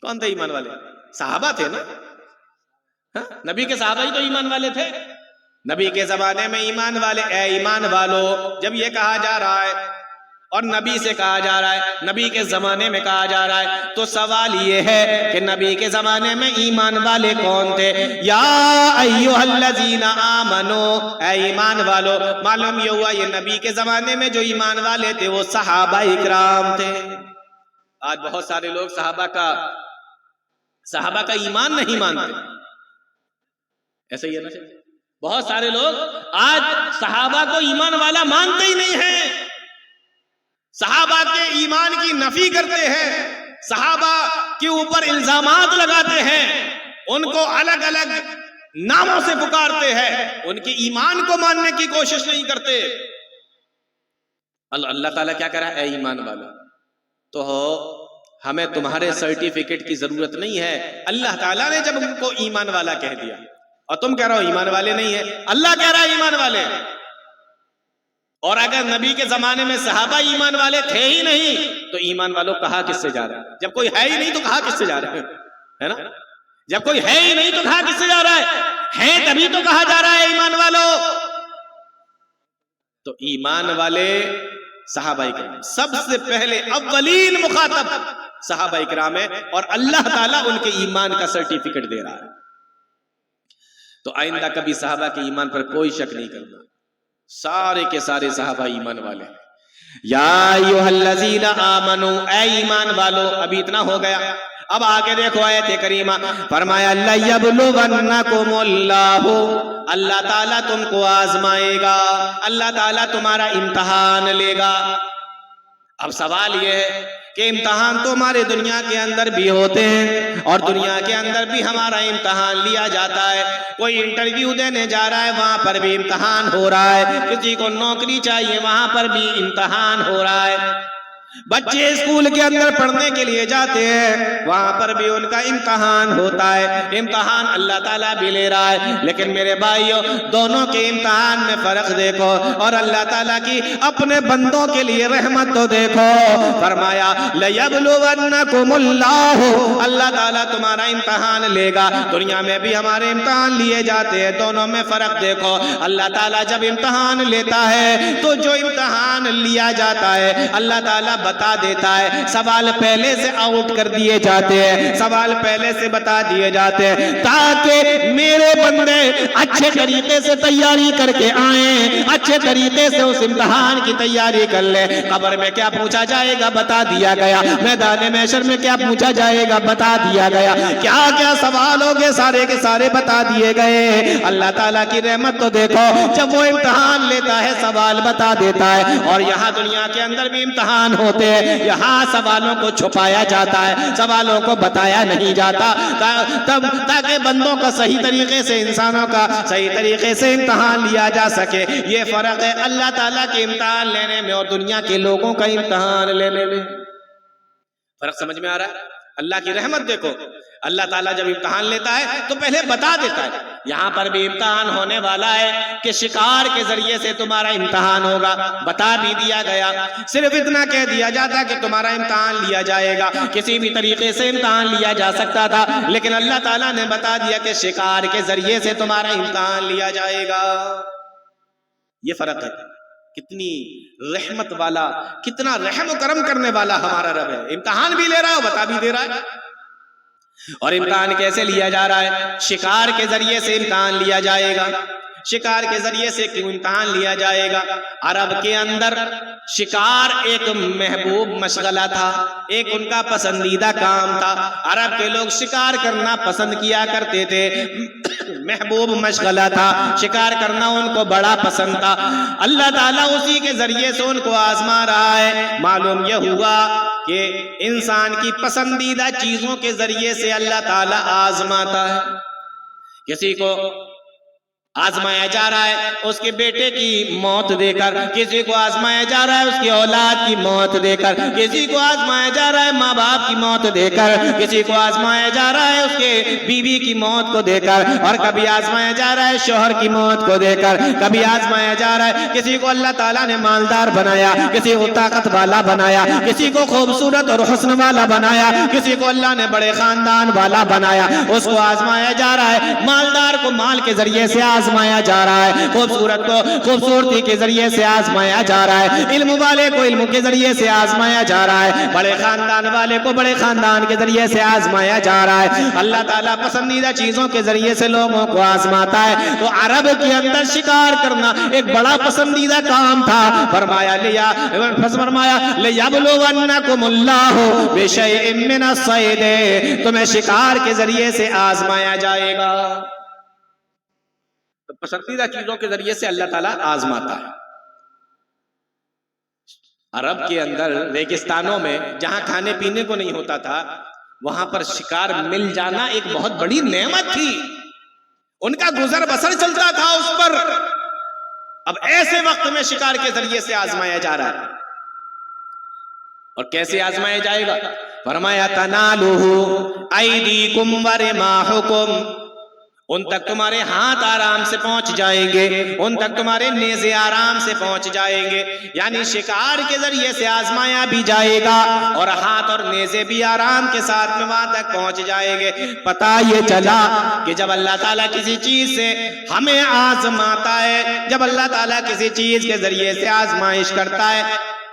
Speaker 2: کون تھے ایمان والے؟ صحابہ تھے نا. نبی کے صحابہ ہی تو ایمان والے تھے. نبی کے زمانے میں ایمان والے. اے ایمان والو جب یہ کہا جا رہا ہے اور نبی سے کہا جا رہا ہے، نبی کے زمانے میں کہا جا رہا ہے، تو سوال یہ ہے کہ نبی کے زمانے میں ایمان والے کون تھے؟ یا ایھا الذین آمنو، اے ایمان والو. معلوم یہ ہوا یہ نبی کے زمانے میں جو ایمان والے تھے وہ صحابہ اکرام تھے. آج بہت سارے لوگ صحابہ کا ایمان نہیں مانتے. ایسا ہی ہے نا؟ بہت سارے لوگ آج صحابہ کو ایمان والا مانتے ہی نہیں ہیں، صحابہ کے ایمان کی نفی کرتے ہیں، صحابہ کے اوپر الزامات لگاتے ہیں، ان کو الگ الگ ناموں سے پکارتے ہیں، ان کے ایمان کو ماننے کی کوشش نہیں کرتے. اللہ تعالیٰ کیا کہہ رہا ہے؟ اے ایمان والا. تو ہمیں تمہارے سرٹیفکیٹ کی ضرورت نہیں ہے. اللہ تعالیٰ نے جب ان کو ایمان والا کہہ دیا اور تم کہہ رہے ہو ایمان والے نہیں ہیں، اللہ کہہ رہا ہے ایمان والے. اور اگر نبی کے زمانے میں صحابہ ایمان والے تھے ہی نہیں تو ایمان والوں کہا کس سے جا رہا ہے؟ جب کوئی ہے ہی نہیں تو کہا کس سے جا رہا ہے نا؟ جب کوئی ہے ہی نہیں تو کہا کس سے جا رہا ہے تبھی تو کہا جا رہا ہے ایمان والوں. تو ایمان والے صحابہ اکرام، سب سے پہلے اولین مخاطب صحابہ اکرام ہے، اور اللہ تعالیٰ ان کے ایمان کا سرٹیفکیٹ دے رہا ہے. تو آئندہ کبھی صحابہ کے ایمان پر کوئی شک نہیں کرنا، سارے کے سارے صحابہ ایمان والے ہیں. یا ایھا الذین آمنو، اے ایمان والو. ابھی اتنا ہو گیا. اب آگے دیکھو آیت کریمہ. فرمایا لیبلونکم اللہ، اللہ تعالیٰ تم کو آزمائے گا، اللہ تعالیٰ تمہارا امتحان لے گا. اب سوال یہ ہے کہ امتحان تو ہمارے دنیا کے اندر بھی ہوتے ہیں اور دنیا کے اندر بھی ہمارا امتحان لیا جاتا ہے. کوئی انٹرویو دینے جا رہا ہے وہاں پر بھی امتحان ہو رہا ہے. کسی کو نوکری چاہیے وہاں پر بھی امتحان ہو رہا ہے. بچے اسکول کے اندر پڑھنے کے لیے جاتے ہیں وہاں پر بھی ان کا امتحان ہوتا ہے. امتحان اللہ تعالیٰ بھی لے رہا ہے. لیکن میرے بھائیوں دونوں کے امتحان میں فرق دیکھو اور اللہ تعالیٰ کی اپنے بندوں کے لیے رحمت تو دیکھو. فرمایا لَيَبْلُوَنَّكُمُ اللَّهُ, اللہ تعالیٰ تمہارا امتحان لے گا. دنیا میں بھی ہمارے امتحان لیے جاتے ہیں, دونوں میں فرق دیکھو. اللہ تعالیٰ جب امتحان لیتا ہے تو جو امتحان لیا جاتا ہے اللہ تعالیٰ بتا دیتا ہے. سوال پہلے سے آؤٹ کر دیے جاتے ہیں, سوال پہلے سے بتا دیے جاتے ہیں تاکہ میرے بندے اچھے طریقے سے تیاری کر کے آئیں, اچھے طریقے سے اس امتحان کی تیاری کر لیں. قبر میں کیا پوچھا جائے گا بتا دیا گیا, میدان محشر میں کیا پوچھا جائے گا بتا دیا گیا, کیا کیا سوال ہوگے سارے کے سارے بتا دیے گئے. اللہ تعالیٰ کی رحمت تو دیکھو, جب وہ امتحان لیتا ہے سوال بتا دیتا ہے. اور یہاں دنیا کے اندر بھی امتحان ہوتے ہیں, یہاں سوالوں کو چھپایا جاتا ہے, سوالوں کو بتایا نہیں جاتا تاکہ بندوں کا صحیح طریقے سے, انسانوں کا صحیح طریقے سے امتحان لیا جا سکے. یہ فرق ہے اللہ تعالیٰ کے امتحان لینے میں اور دنیا کے لوگوں کا امتحان لینے میں. فرق سمجھ میں آ رہا ہے؟ اللہ کی رحمت دیکھو, اللہ تعالیٰ جب امتحان لیتا ہے تو پہلے بتا دیتا ہے. یہاں پر بھی امتحان ہونے والا ہے کہ شکار کے ذریعے سے تمہارا امتحان ہوگا, بتا بھی دیا گیا. صرف اتنا کہہ دیا جاتا کہ تمہارا امتحان لیا جائے گا. کسی بھی طریقے سے امتحان لیا جا سکتا تھا, لیکن اللہ تعالیٰ نے بتا دیا کہ شکار کے ذریعے سے تمہارا امتحان لیا جائے گا. یہ فرق ہے. کتنی رحمت والا, کتنا رحم و کرم کرنے والا ہمارا رب ہے. امتحان بھی لے رہا ہے, بتا بھی دے رہا ہے. اور امتحان کیسے لیا جا رہا ہے؟ شکار کے ذریعے سے امتحان لیا جائے گا. شکار کے ذریعے سے کیوں امتحان لیا جائے گا؟ عرب کے اندر شکار ایک محبوب مشغلہ تھا, ایک ان کا پسندیدہ کام تھا. عرب کے لوگ شکار کرنا پسند کیا کرتے تھے, محبوب مشغلہ تھا, شکار کرنا ان کو بڑا پسند تھا. اللہ تعالیٰ اسی کے ذریعے سے ان کو آزما رہا ہے. معلوم یہ ہوا کہ انسان کی پسندیدہ چیزوں کے ذریعے سے اللہ تعالیٰ آزماتا ہے. کسی کو آزمایا جا رہا ہے اس کے بیٹے کی موت دے کر, کسی کو آزمایا جا رہا ہے اس کی اولاد کی موت دے کر, کسی کو آزمایا جا رہا ہے ماں باپ کی موت دے کر, کسی کو آزمایا جا رہا ہے اس کے بیوی کی موت کو دے کر, اور کبھی آزمایا جا رہا ہے شوہر کی موت کو دے کر, کبھی آزمایا جا رہا ہے کسی کو اللہ تعالیٰ نے مالدار بنایا, کسی کو طاقت والا بنایا, کسی کو خوبصورت اور حسن والا بنایا, کسی کو اللہ نے بڑے خاندان والا بنایا, اس کو آزمایا جا رہا ہے. مالدار کو مال کے ذریعے سے آزمایا جا رہا ہے, خوبصورت کو خوبصورتی کے ذریعے سے آزمایا جا رہا ہے, علم والے کو علم کے ذریعے سے آزمایا جا رہا ہے, بڑے خاندان والے کو بڑے خاندان کے ذریعے سے آزمایا جا رہا ہے. اللہ تعالیٰ پسندیدہ چیزوں کے ذریعے سے لوگوں کو آزماتا ہے. تو عرب کے اندر شکار کرنا ایک بڑا پسندیدہ کام تھا. فرمایا لِيَبْلُوَنَّكُمُ اللَّهُ بِشَيْءٍ مِّنَ الصَّيْدِ, تمہیں شکار کے ذریعے سے آزمایا جائے گا. پسندیدہ چیزوں کے ذریعے سے اللہ تعالیٰ آزماتا ہے. عرب کے اندر ریگستانوں میں جہاں کھانے پینے کو نہیں ہوتا تھا وہاں پر شکار مل جانا ایک بہت بڑی نعمت تھی, ان کا گزر بسر چلتا تھا اس پر. اب ایسے وقت میں شکار کے ذریعے سے آزمایا جا رہا ہے. اور کیسے آزمایا جائے گا؟ فرمایا تَنَالُهُ أَيْدِيكُمْ وَرِمَاحُكُمْ, ان تک تمہارے ہاتھ آرام سے پہنچ جائیں گے, ان تک تمہارے نیزے آرام سے پہنچ جائیں گے. یعنی شکار کے ذریعے سے آزمایا بھی جائے گا اور ہاتھ اور نیزے بھی آرام کے ساتھ میں وہاں تک پہنچ جائیں گے. پتہ یہ چلا کہ جب اللہ تعالیٰ کسی چیز سے ہمیں آزماتا ہے, جب اللہ تعالیٰ کسی چیز کے ذریعے سے آزمائش کرتا ہے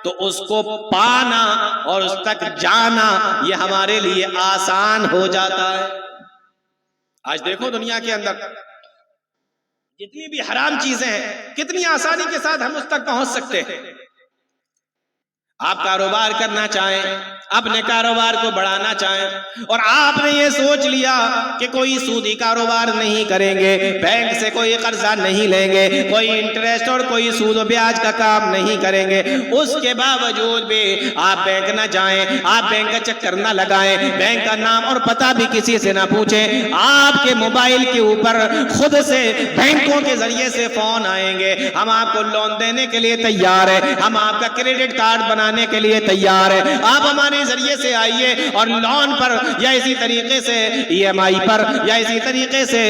Speaker 2: تو اس کو پانا اور اس تک جانا یہ ہمارے لیے آسان ہو جاتا ہے. آج دیکھو دنیا کے اندر جتنی بھی حرام چیزیں ہیں کتنی آسانی کے ساتھ ہم اس تک پہنچ سکتے ہیں. آپ کاروبار کرنا چاہیں، اپنے کاروبار کو بڑھانا چاہیں اور آپ نے یہ سوچ لیا کہ کوئی سودی کاروبار نہیں کریں گے، بینک سے کوئی قرضہ نہیں لیں گے، کوئی انٹرسٹ اور کوئی سود و بیاج کا کام نہیں کریں گے، اس کے باوجود بھی آپ بینک نہ جائیں، آپ بینک کا چکر نہ لگائیں، بینک کا نام اور پتہ بھی کسی سے نہ پوچھیں، آپ کے موبائل کے اوپر خود سے بینکوں کے ذریعے سے فون آئیں گے، ہم آپ کو لون دینے کے لیے تیار ہیں، ہم آپ کا کریڈٹ کارڈ بنانے کے لیے تیار ہیں، آپ ہمارے ذریعے سے آئیے اور لون پر یا اسی طریقے سے ای ایم آئی پر یا اسی طریقے سے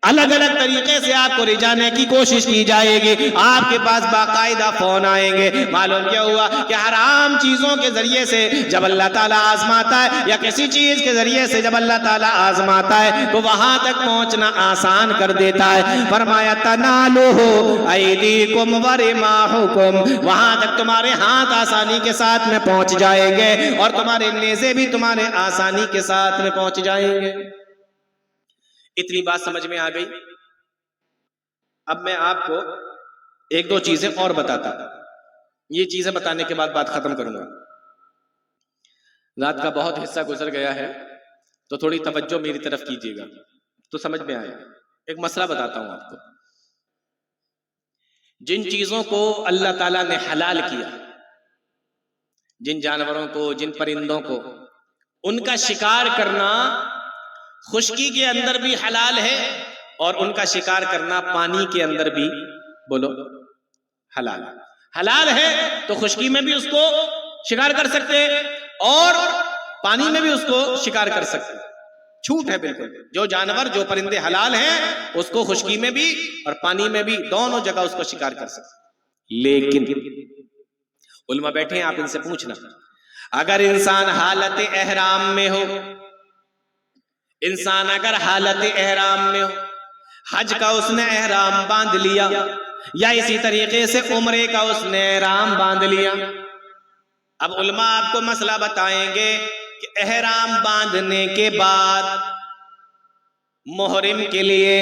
Speaker 2: الگ الگ طریقے سے آپ کو رجانے کی کوشش کی جائے گی، آپ کے پاس باقاعدہ فون آئیں گے۔ معلوم کیا ہوا کہ حرام چیزوں کے ذریعے سے جب اللہ تعالیٰ آزماتا ہے یا کسی چیز کے ذریعے سے جب اللہ تعالیٰ آزماتا ہے تو وہاں تک پہنچنا آسان کر دیتا ہے۔ فرمایا تنالوہ ایدیکم ورماحکم، وہاں تک تمہارے ہاتھ آسانی کے ساتھ میں پہنچ جائیں گے اور تمہارے نیزے بھی تمہارے آسانی کے ساتھ میں پہنچ جائیں گے۔ اتنی بات سمجھ میں آ گئی؟ اب میں آپ کو ایک دو چیزیں اور بتاتا ہوں، یہ چیزیں بتانے کے بعد بات ختم کروں گا۔ رات کا بہت حصہ گزر گیا ہے تو تھوڑی توجہ میری طرف کیجیے گا تو سمجھ میں آئے گا۔ ایک مسئلہ بتاتا ہوں آپ کو، جن چیزوں کو اللہ تعالیٰ نے حلال کیا، جن جانوروں کو، جن پرندوں کو، ان کا شکار کرنا خشکی کے اندر بھی حلال ہے اور ان کا شکار کرنا پانی کے اندر بھی بولو حلال حلال ہے، تو خشکی میں بھی اس کو شکار کر سکتے اور پانی میں بھی اس کو شکار کر سکتے، چھوٹ ہے بالکل۔ جو جانور جو پرندے حلال ہیں اس کو خشکی میں بھی اور پانی میں بھی دونوں جگہ اس کو شکار کر سکتے۔ لیکن علماء بیٹھے ہیں، آپ ان سے پوچھنا، اگر انسان حالت احرام میں ہو، انسان اگر حالت احرام میں ہو، حج کا اس نے احرام باندھ لیا یا اسی طریقے سے عمرے کا اس نے احرام باندھ لیا، اب علماء آپ کو مسئلہ بتائیں گے کہ احرام باندھنے کے بعد محرم کے لیے،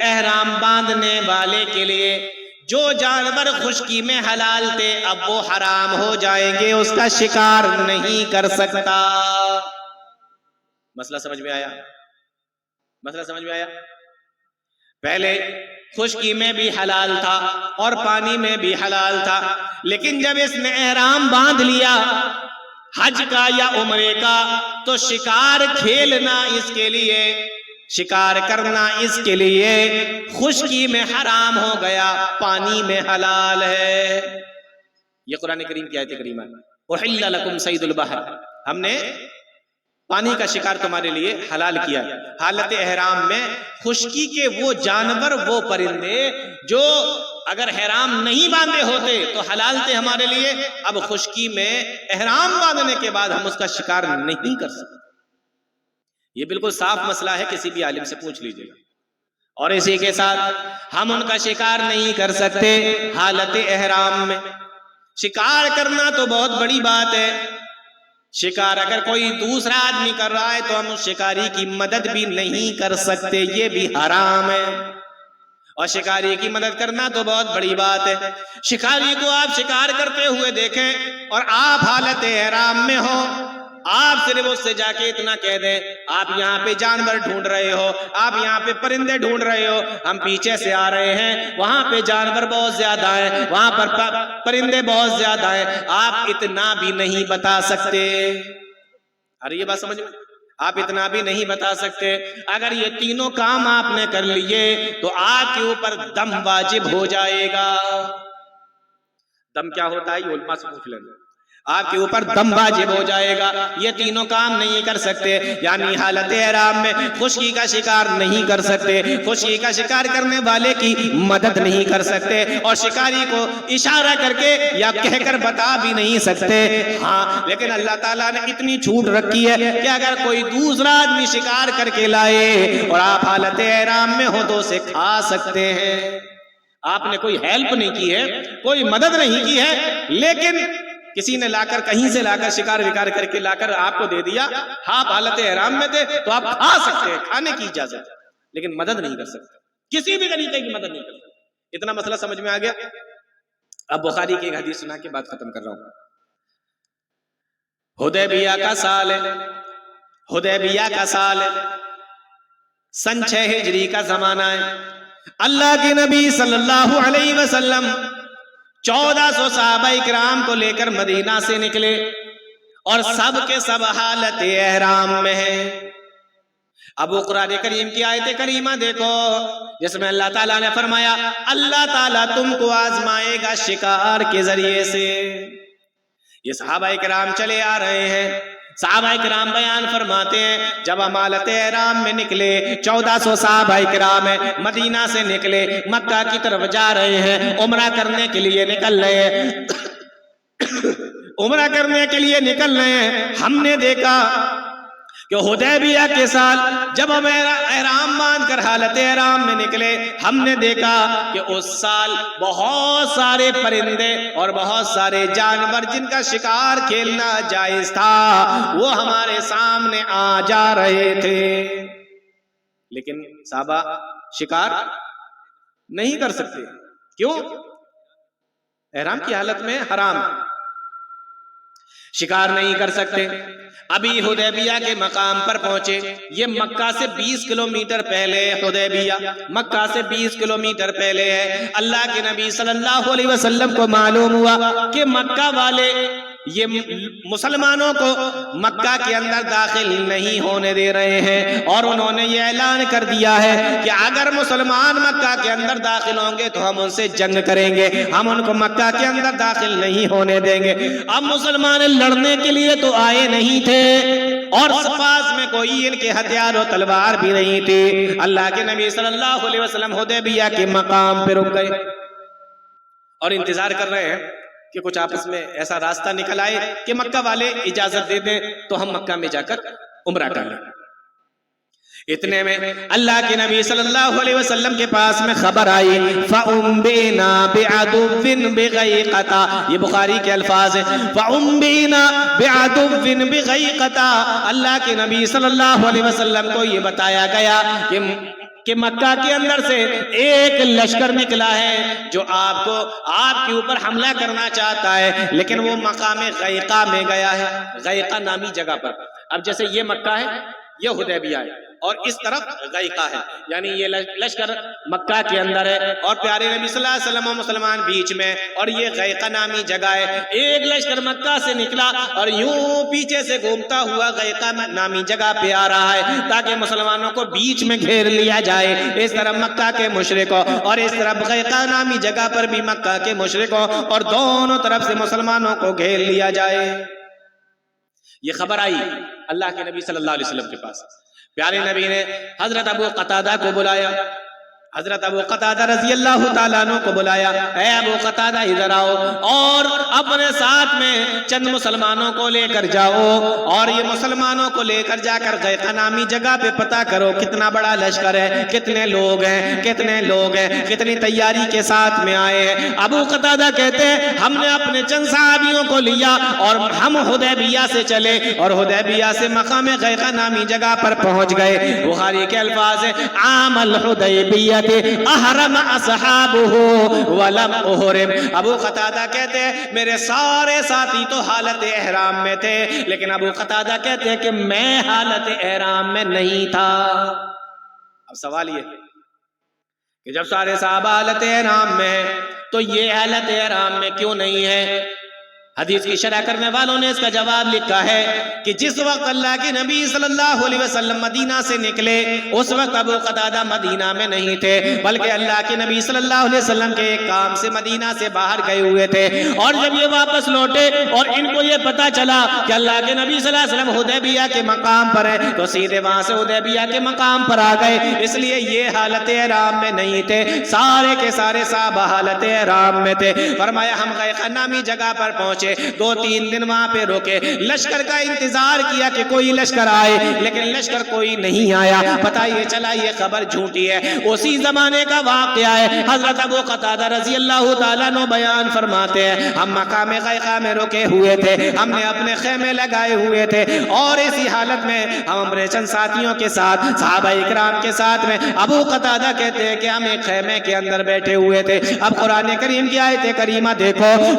Speaker 2: احرام باندھنے والے کے لیے جو جانور خشکی میں حلال تھے اب وہ حرام ہو جائیں گے، اس کا شکار نہیں کر سکتا۔ مسئلہ سمجھ میں آیا؟ مسئلہ سمجھ میں آیا؟ پہلے خشکی میں بھی حلال تھا اور پانی میں بھی حلال تھا، لیکن جب اس نے احرام باندھ لیا حج کا یا عمرے کا تو شکار کھیلنا اس کے لیے، شکار کرنا اس کے لیے خشکی میں حرام ہو گیا، پانی میں حلال ہے۔ یہ قرآن کریم کی آیت کریمہ ہے، احل لکم صید البحر، ہم نے پانی کا شکار تمہارے لیے حلال کیا۔ حالت احرام میں خشکی کے وہ جانور، وہ پرندے جو اگر احرام نہیں باندھے ہوتے تو حلال تھے ہمارے لیے، اب خشکی میں احرام باندھنے کے بعد ہم اس کا شکار نہیں کر سکتے۔ یہ بالکل صاف مسئلہ ہے، کسی بھی عالم سے پوچھ لیجئے گا۔ اور اسی کے ساتھ ہم ان کا شکار نہیں کر سکتے حالت احرام میں۔ شکار کرنا تو بہت بڑی بات ہے، شکار اگر کوئی دوسرا آدمی کر رہا ہے تو ہم اس شکاری کی مدد بھی نہیں کر سکتے، یہ بھی حرام ہے۔ اور شکاری کی مدد کرنا تو بہت بڑی بات ہے۔ شکاری کو آپ شکار کرتے ہوئے دیکھیں اور آپ حالت احرام میں ہو، آپ صرف اس سے جا کے اتنا کہہ دیں، آپ یہاں پہ جانور ڈھونڈ رہے ہو، آپ یہاں پہ پرندے ڈھونڈ رہے ہو، ہم پیچھے سے آ رہے ہیں، وہاں پہ جانور بہت زیادہ ہیں، وہاں پر پرندے بہت زیادہ ہیں، آپ اتنا بھی نہیں بتا سکتے۔ ارے یہ بات سمجھ میں، آپ اتنا بھی نہیں بتا سکتے۔ اگر یہ تینوں کام آپ نے کر لیے تو آپ کے اوپر دم واجب ہو جائے گا۔ دم کیا ہوتا ہے یہ علماء سے پوچھ لینا۔ آپ کے اوپر دم واجب ہو جائے گا، یہ تینوں کام نہیں کر سکتے، یعنی حالت احرام میں خشکی کا شکار نہیں کر سکتے، خشکی کا شکار کرنے والے کی مدد نہیں کر سکتے، اور شکاری کو اشارہ کر کے یا کہہ کر بتا بھی نہیں سکتے۔ ہاں لیکن اللہ تعالیٰ نے اتنی چھوٹ رکھی ہے کہ اگر کوئی دوسرا آدمی شکار کر کے لائے اور آپ حالت احرام میں ہو تو اسے کھا سکتے ہیں۔ آپ نے کوئی ہیلپ نہیں کی ہے، کوئی مدد نہیں کی ہے، لیکن کسی نے لا کر کہیں سے لا کر شکار وکار کر کے لا کر آپ کو دے دیا، آپ حالت احرام میں تھے تو آپ کھا سکتے ہیں، کھانے کی اجازت ہے، لیکن مدد نہیں کر سکتے، کسی بھی طریقے کی مدد نہیں کر سکتے۔ اتنا مسئلہ سمجھ میں آ گیا؟ اب بخاری کی ایک حدیث سنا کے بات ختم کر رہا ہوں۔ حدیبیہ کا سال ہے، حدیبیہ کا سال ہے، سن 6 ہجری کا زمانہ ہے۔ اللہ کے نبی صلی اللہ علیہ وسلم 1400 صحابہ اکرام کو لے کر مدینہ سے نکلے اور سب کے سب حالت احرام میں ہیں۔ اب وہ قرآن کریم کی آیت کریمہ دیکھو جس میں اللہ تعالیٰ نے فرمایا اللہ تعالیٰ تم کو آزمائے گا شکار کے ذریعے سے۔ یہ صحابہ کرام چلے آ رہے ہیں، صحابہ کرام بیان فرماتے ہیں جب ہم حالت احرام میں نکلے، 1400 صحابہ کرام ہیں، مدینہ سے نکلے، مکہ کی طرف جا رہے ہیں، عمرہ کرنے کے لیے نکل رہے ہیں، عمرہ کرنے کے لیے نکل رہے ہیں۔ ہم نے دیکھا کہ حدیبیہ کے سال جب ہم احرام باندھ کر حالت احرام میں نکلے، ہم نے دیکھا کہ اس سال بہت سارے پرندے اور بہت سارے جانور جن کا شکار کھیلنا جائز تھا وہ ہمارے سامنے آ جا رہے تھے، لیکن صحابہ شکار نہیں کر سکتے۔ کیوں؟ احرام کی حالت میں حرام، شکار نہیں کر سکتے۔ ابھی حدیبیہ کے مقام پر پہنچے، یہ مکہ سے 20 کلومیٹر پہلے ہے، حدیبیہ مکہ سے 20 کلومیٹر پہلے ہے۔ اللہ کے نبی صلی اللہ علیہ وسلم کو معلوم ہوا کہ مکہ والے یہ مسلمانوں کو مکہ کے اندر داخل نہیں ہونے دے رہے ہیں، اور انہوں نے یہ اعلان کر دیا ہے کہ اگر مسلمان مکہ کے اندر داخل ہوں گے تو ہم ان سے جنگ کریں گے، ہم ان کو مکہ کے اندر داخل نہیں ہونے دیں گے۔ اب مسلمان لڑنے کے لیے تو آئے نہیں تھے اور پاس میں کوئی ان کے ہتھیار و تلوار بھی نہیں تھی۔ اللہ کے نبی صلی اللہ علیہ وسلم حدیبیہ کے مقام پہ رک گئے اور انتظار کر رہے ہیں کہ کچھ آپس میں ایسا راستہ نکل آئے کہ مکہ والے اجازت دے دیں تو ہم مکہ میں جا کر عمرہ کر لیں۔ اتنے میں اللہ کے نبی صلی اللہ علیہ وسلم کے پاس میں خبر آئی فَأُنْبِئْنَا بِعَدُوٍّ بِغَيْقَةَ، یہ بخاری کے الفاظ ہیں، فَأُنْبِئْنَا بِعَدُوٍّ بِغَيْقَةَ، اللہ کے نبی صلی اللہ علیہ وسلم کو یہ بتایا گیا کہ مکہ کے اندر سے ایک لشکر نکلا ہے جو آپ کے اوپر حملہ کرنا چاہتا ہے، لیکن وہ مقام غیقہ میں گیا ہے، غیقہ نامی جگہ پر۔ اب جیسے یہ مکہ ہے، یہ حدیبیہ ہے، اور اس طرف غیقہ ہے، یعنی یہ لشکر مکہ کے اندر ہے اور پیارے نبی صلی اللہ علیہ وسلم و مسلمان بیچ میں، اور یہ غیقہ نامی جگہ ہے۔ ایک لشکر مکہ سے نکلا اور یوں پیچھے سے گھومتا ہوا غیقہ نامی جگہ پہ آ رہا ہے تاکہ مسلمانوں کو بیچ میں گھیر لیا جائے، اس طرف مکہ کے مشرکوں اور اس طرف غیقہ نامی جگہ پر بھی مکہ کے مشرکوں، اور دونوں طرف سے مسلمانوں کو گھیر لیا جائے۔ یہ خبر آئی اللہ کے نبی صلی اللہ علیہ وسلم کے پاس، پیارے نبی نے حضرت ابو قتادہ کو بلایا، حضرت ابو قتادہ رضی اللہ تعالیٰ عنہ کو بلایا، اے ابو قتادہ ادھر آؤ اور اپنے ساتھ میں چند مسلمانوں کو لے کر جاؤ، اور یہ مسلمانوں کو لے کر جا کر غیقہ نامی جگہ پہ پتہ کرو کتنا بڑا لشکر ہے، کتنے لوگ ہیں، کتنی تیاری کے ساتھ میں آئے ہیں۔ ابو قتادہ کہتے ہیں ہم نے اپنے چند صحابیوں کو لیا اور ہم حدیبیہ سے چلے اور حدیبیہ سے مقام غیقہ نامی جگہ پر پہنچ گئے۔ بخاری کے الفاظ ہیں عام الحدیبیہ احرم اصحابہ ولم احرم، ابو قتادہ کہتے ہیں میرے سارے ساتھی تو حالت احرام میں تھے، لیکن ابو قتادہ کہتے ہیں کہ میں حالت احرام میں نہیں تھا۔ اب سوال یہ کہ جب سارے صحابہ حالت احرام میں ہیں تو یہ حالت احرام میں کیوں نہیں ہے؟ حدیث کی شرح کرنے والوں نے اس کا جواب لکھا ہے کہ جس وقت اللہ کے نبی صلی اللہ علیہ وسلم مدینہ سے نکلے اس وقت ابو قتادہ مدینہ میں نہیں تھے، بلکہ اللہ کے نبی صلی اللہ علیہ وسلم کے ایک کام سے مدینہ سے باہر گئے ہوئے تھے، اور جب یہ واپس لوٹے اور ان کو یہ پتا چلا کہ اللہ کے نبی صلی اللہ علیہ وسلم حدیبیہ کے مقام پر ہے تو سیدھے وہاں سے حدیبیہ کے مقام پر آ گئے، اس لیے یہ حالت احرام میں نہیں تھے، سارے کے سارے صحابہ حالت احرام میں تھے۔ فرمایا ہم غیقہ نامی جگہ پر پہنچے، 2-3 دن وہاں پہ روکے، لشکر کا انتظار کیا کہ کوئی لشکر آئے، لیکن لشکر کوئی نہیں آیا۔ پتہ یہ چلا یہ خبر جھوٹی ہے۔ اسی زمانے کا واقعہ ہے، حضرت ابو قتادہ رضی اللہ تعالیٰ عنہ بیان فرماتے ہیں ہم مقام غیقہ میں رکے ہوئے تھے، ہم نے اپنے خیمے لگائے ہوئے تھے، اور اسی حالت میں ہم اپنے چند ساتھیوں کے ساتھ صحابہ اکرام کے ساتھ میں، ابو قتادہ کہتے ہیں کہ ہم ایک خیمے کے اندر بیٹھے ہوئے تھے۔ اب قرآن کریم کی آیت کریمہ دیکھو،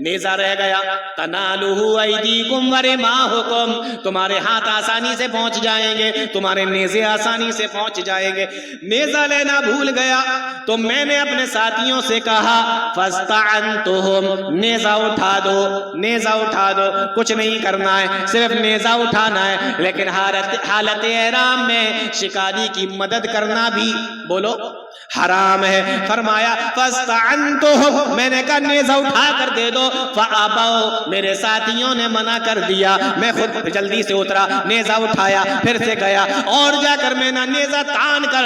Speaker 2: نیزہ رہ گیا، تنالہ ایدیکم ورماحکم، تمہارے ہاتھ آسانی سے پہنچ جائیں گے، تمہارے نیزے آسانی سے پہنچ جائیں گے۔ نیزہ لینا بھول گیا تو میں نے اپنے ساتھیوں سے کہا فاستعنتہم، نیزہ اٹھا دو، نیزہ اٹھا دو، کچھ نہیں کرنا ہے، صرف نیزہ اٹھانا ہے۔ لیکن حالت احرام میں شکاری کی مدد کرنا بھی بولو حرام ہے۔ فرمایا فاستعنتہم، میں نے کہا نیزہ اٹھا کر دے دو، فابوا، میرے ساتھیوں نے منع کر دیا۔ میں خود جلدی سے اترا، نیزہ اٹھایا، پھر سے گیا اور جا کر میں نے نیزہ تان کر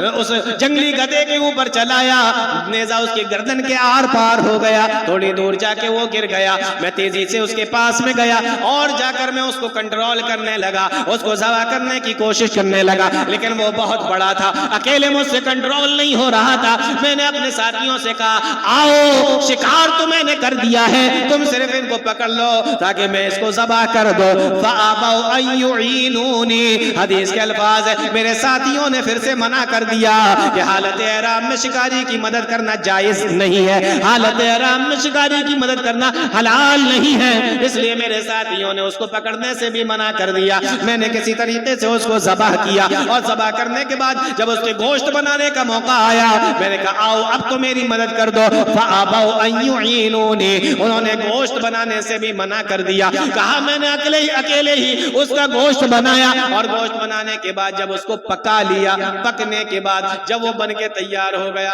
Speaker 2: اس جنگلی گدھے کے اوپر چلایا، نیزہ اس کی گردن کے آر پار ہو گیا، تھوڑی دور جا کے وہ گر گیا۔ میں تیزی سے اس کے پاس میں گیا اور جا کر میں اس کو کنٹرول کرنے لگا، اس کو ذبح کرنے کی کوشش کرنے لگا، لیکن وہ بہت بڑا تھا، اکیلے مجھ سے کنٹرول نہیں ہو رہا تھا۔ میں نے اپنے ساتھیوں سے کہا آؤ، شکار تو میں نے کر دیا ہے، تم صرف ان کو پکڑ لو تاکہ میں اس کو ذبح کر دو۔ فابوا ان یعینونی، حدیث کے الفاظ ہے میرے ساتھیوں نے پھر سے منع کر دیا کہ حالت احرام میں شکاری کی مدد کرنا جائز نہیں ہے، حالت احرام میں شکاری کی مدد کرنا حلال نہیں ہے، اس لیے میرے ساتھیوں نے اس کو پکڑنے سے بھی منع کر دیا۔ میں نے کسی طریقے سے اس کو ذبح کیا اور ذبح کرنے کے بعد جب اس کے گوشت بنانے کا موقع آیا میں نے کہا آؤ اب تو میری مدد کر دو۔ فابوا ان یعینونی، انہوں نے گوشت بنانے سے بھی منع کر دیا، کہا میں نے اکیلے ہی اس کا گوشت بنایا، اور گوشت بنانے کے بعد جب اس کو پکا لیا، پکنے کے بعد جب وہ بن کے تیار ہو گیا،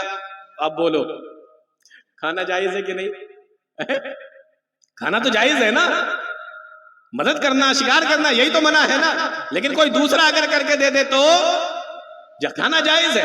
Speaker 2: اب بولو کھانا جائز ہے کہ نہیں؟ کھانا تو جائز ہے نا، مدد کرنا، شکار کرنا یہی تو منع ہے نا، لیکن کوئی دوسرا اگر کر کے دے دے تو کھانا جائز ہے۔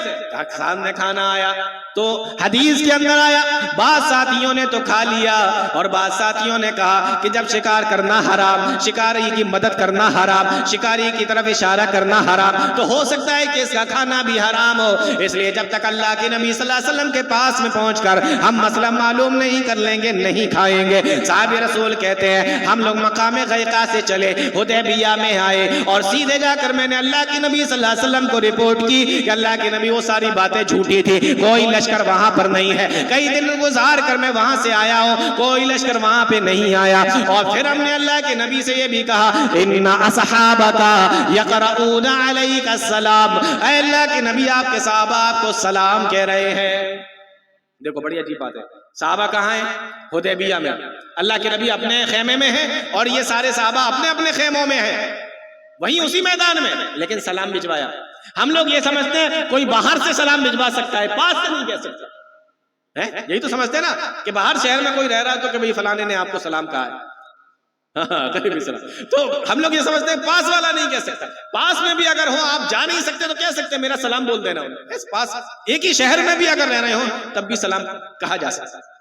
Speaker 2: سامنے کھانا آیا تو حدیث کے اندر آیا بعض ساتھیوں نے تو کھا لیا اور بعض ساتھیوں نے کہا کہ جب شکار کرنا حرام، شکاری کی مدد کرنا حرام، شکاری کی طرف اشارہ کرنا حرام، تو ہو سکتا ہے کہ اس کا کھانا بھی حرام ہو، اس لیے جب تک اللہ کے نبی صلی اللہ علیہ وسلم کے پاس میں پہنچ کر ہم مسئلہ معلوم نہیں کر لیں گے نہیں کھائیں گے۔ صحابہ رسول کہتے ہیں ہم لوگ مقام غیقہ سے چلے، حدیبیہ میں آئے اور سیدھے جا کر میں نے اللہ کے نبی صلی اللہ علیہ وسلم کو رپورٹ کی کہ اللہ کے نبی وہ ساری باتیں جھوٹی تھی، کوئی لشکر وہاں پر نہیں ہے، کئی دن گزار کر میں وہاں سے آیا ہوں، کوئی لشکر وہاں پہ نہیں آیا۔ اور پھر ہم نے اللہ کے نبی سے یہ بھی کہا ان اصحابک یقرؤون علیک السلام، اے اللہ کے نبی آپ کے صحابہ آپ کو سلام کہہ رہے ہیں۔ دیکھو بڑی عجیب بات ہے، صحابہ کہاں ہیں؟ حدیبیہ میں، اللہ کے نبی اپنے خیمے میں ہیں اور یہ سارے صحابہ اپنے اپنے خیموں میں ہیں، وہیں اسی میدان میں، لیکن سلام بھجوایا۔ ہم لوگ یہ سمجھتے ہیں کوئی باہر سے سلام بھجوا سکتا ہے، پاس سے نہیں کہہ سکتا، یہی تو سمجھتے ہیں نا کہ باہر شہر میں کوئی رہ رہا ہے تو کہ بھئی فلانے نے آپ کو سلام کہا ہے، کبھی بھی سلام، تو ہم لوگ یہ سمجھتے ہیں پاس والا نہیں کہہ سکتا، پاس میں بھی اگر ہو آپ جا نہیں سکتے تو کہہ سکتے میرا سلام بول دینا، پاس ایک ہی شہر میں بھی اگر رہ رہے ہوں تب بھی سلام کہا جا سکتا ہے۔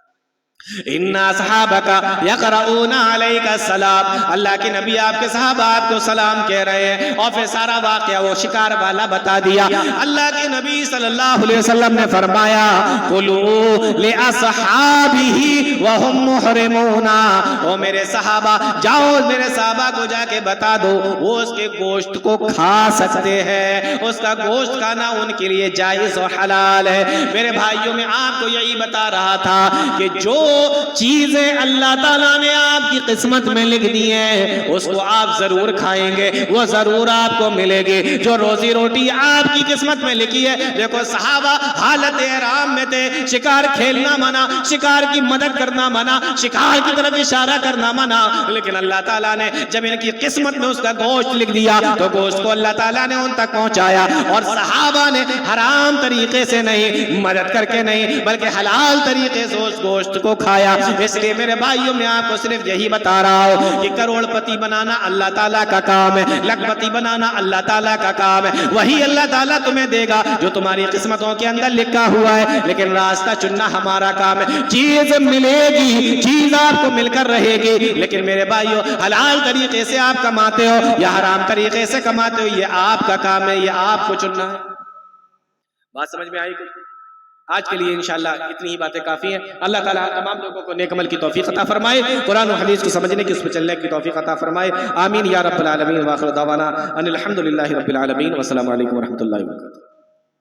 Speaker 2: ان اصحابک یقرؤون علیک السلام، اللہ کے نبی آپ کے صحابہ آپ کو سلام کہہ رہے ہیں، اور پھر سارا واقعہ وہ شکار والا بتا دیا۔ اللہ کے نبی صلی اللہ علیہ وسلم نے فرمایا قُلُوا لِأَصْحَابِهِ وَهُمْ مُحْرِمُونَ، او میرے صحابہ جاؤ میرے صحابہ کو جا کے بتا دو وہ اس کے گوشت کو کھا سکتے ہیں، اس کا گوشت کھانا ان کے لیے جائز و حلال ہے۔ میرے بھائیوں میں آپ کو یہی بتا رہا تھا کہ جو چیزیں اللہ تعالیٰ نے آپ کی قسمت میں لکھ دی ہیں اس کو آپ ضرور کھائیں گے، وہ ضرور آپ کو ملے گی۔ جو روزی روٹی آپ کی قسمت میں لکھی ہے، دیکھو صحابہ حالت احرام میں تھے، شکار کھیلنا منع، شکار کی مدد کرنا منع، شکار کی طرف اشارہ کرنا منع، لیکن اللہ تعالیٰ نے جب ان کی قسمت میں اس کا گوشت لکھ دیا تو گوشت کو اللہ تعالیٰ نے ان تک پہنچایا، اور صحابہ نے حرام طریقے سے نہیں، مدد کر کے نہیں، بلکہ حلال طریقے سے اس گوشت کو کھایا۔ اس لیے میرے بھائیوں میں آپ کو صرف یہی بتا رہا ہوں کہ کروڑ پتی بنانا اللہ تعالیٰ کا کام ہے، لاکھ پتی بنانا اللہ تعالیٰ کا کام ہے، وہی اللہ تعالیٰ تمہیں دے گا جو تمہاری قسمتوں کے اندر لکھا ہوا ہے، لیکن راستہ چننا ہمارا کام ہے۔ چیز ملے گی، چیز آپ کو مل کر رہے گی، لیکن میرے بھائیوں حلال طریقے سے آپ کماتے ہو یا حرام طریقے سے کماتے ہو یہ آپ کا کام ہے، یہ آپ کو چننا ہے۔ بات سمجھ میں آئی کچھ؟ آج کے لیے انشاءاللہ اتنی ہی باتیں کافی ہیں۔ اللہ تعالیٰ تمام لوگوں کو نیک عمل کی توفیق عطا فرمائے، قرآن و حدیث کو سمجھنے کی، اس پہ چلنے کی توفیق عطا فرمائے، آمین یا رب العالمین۔ وآخر دعوانا ان الحمدللہ رب العالمین، والسلام علیکم ورحمۃ اللہ وبرکاتہ۔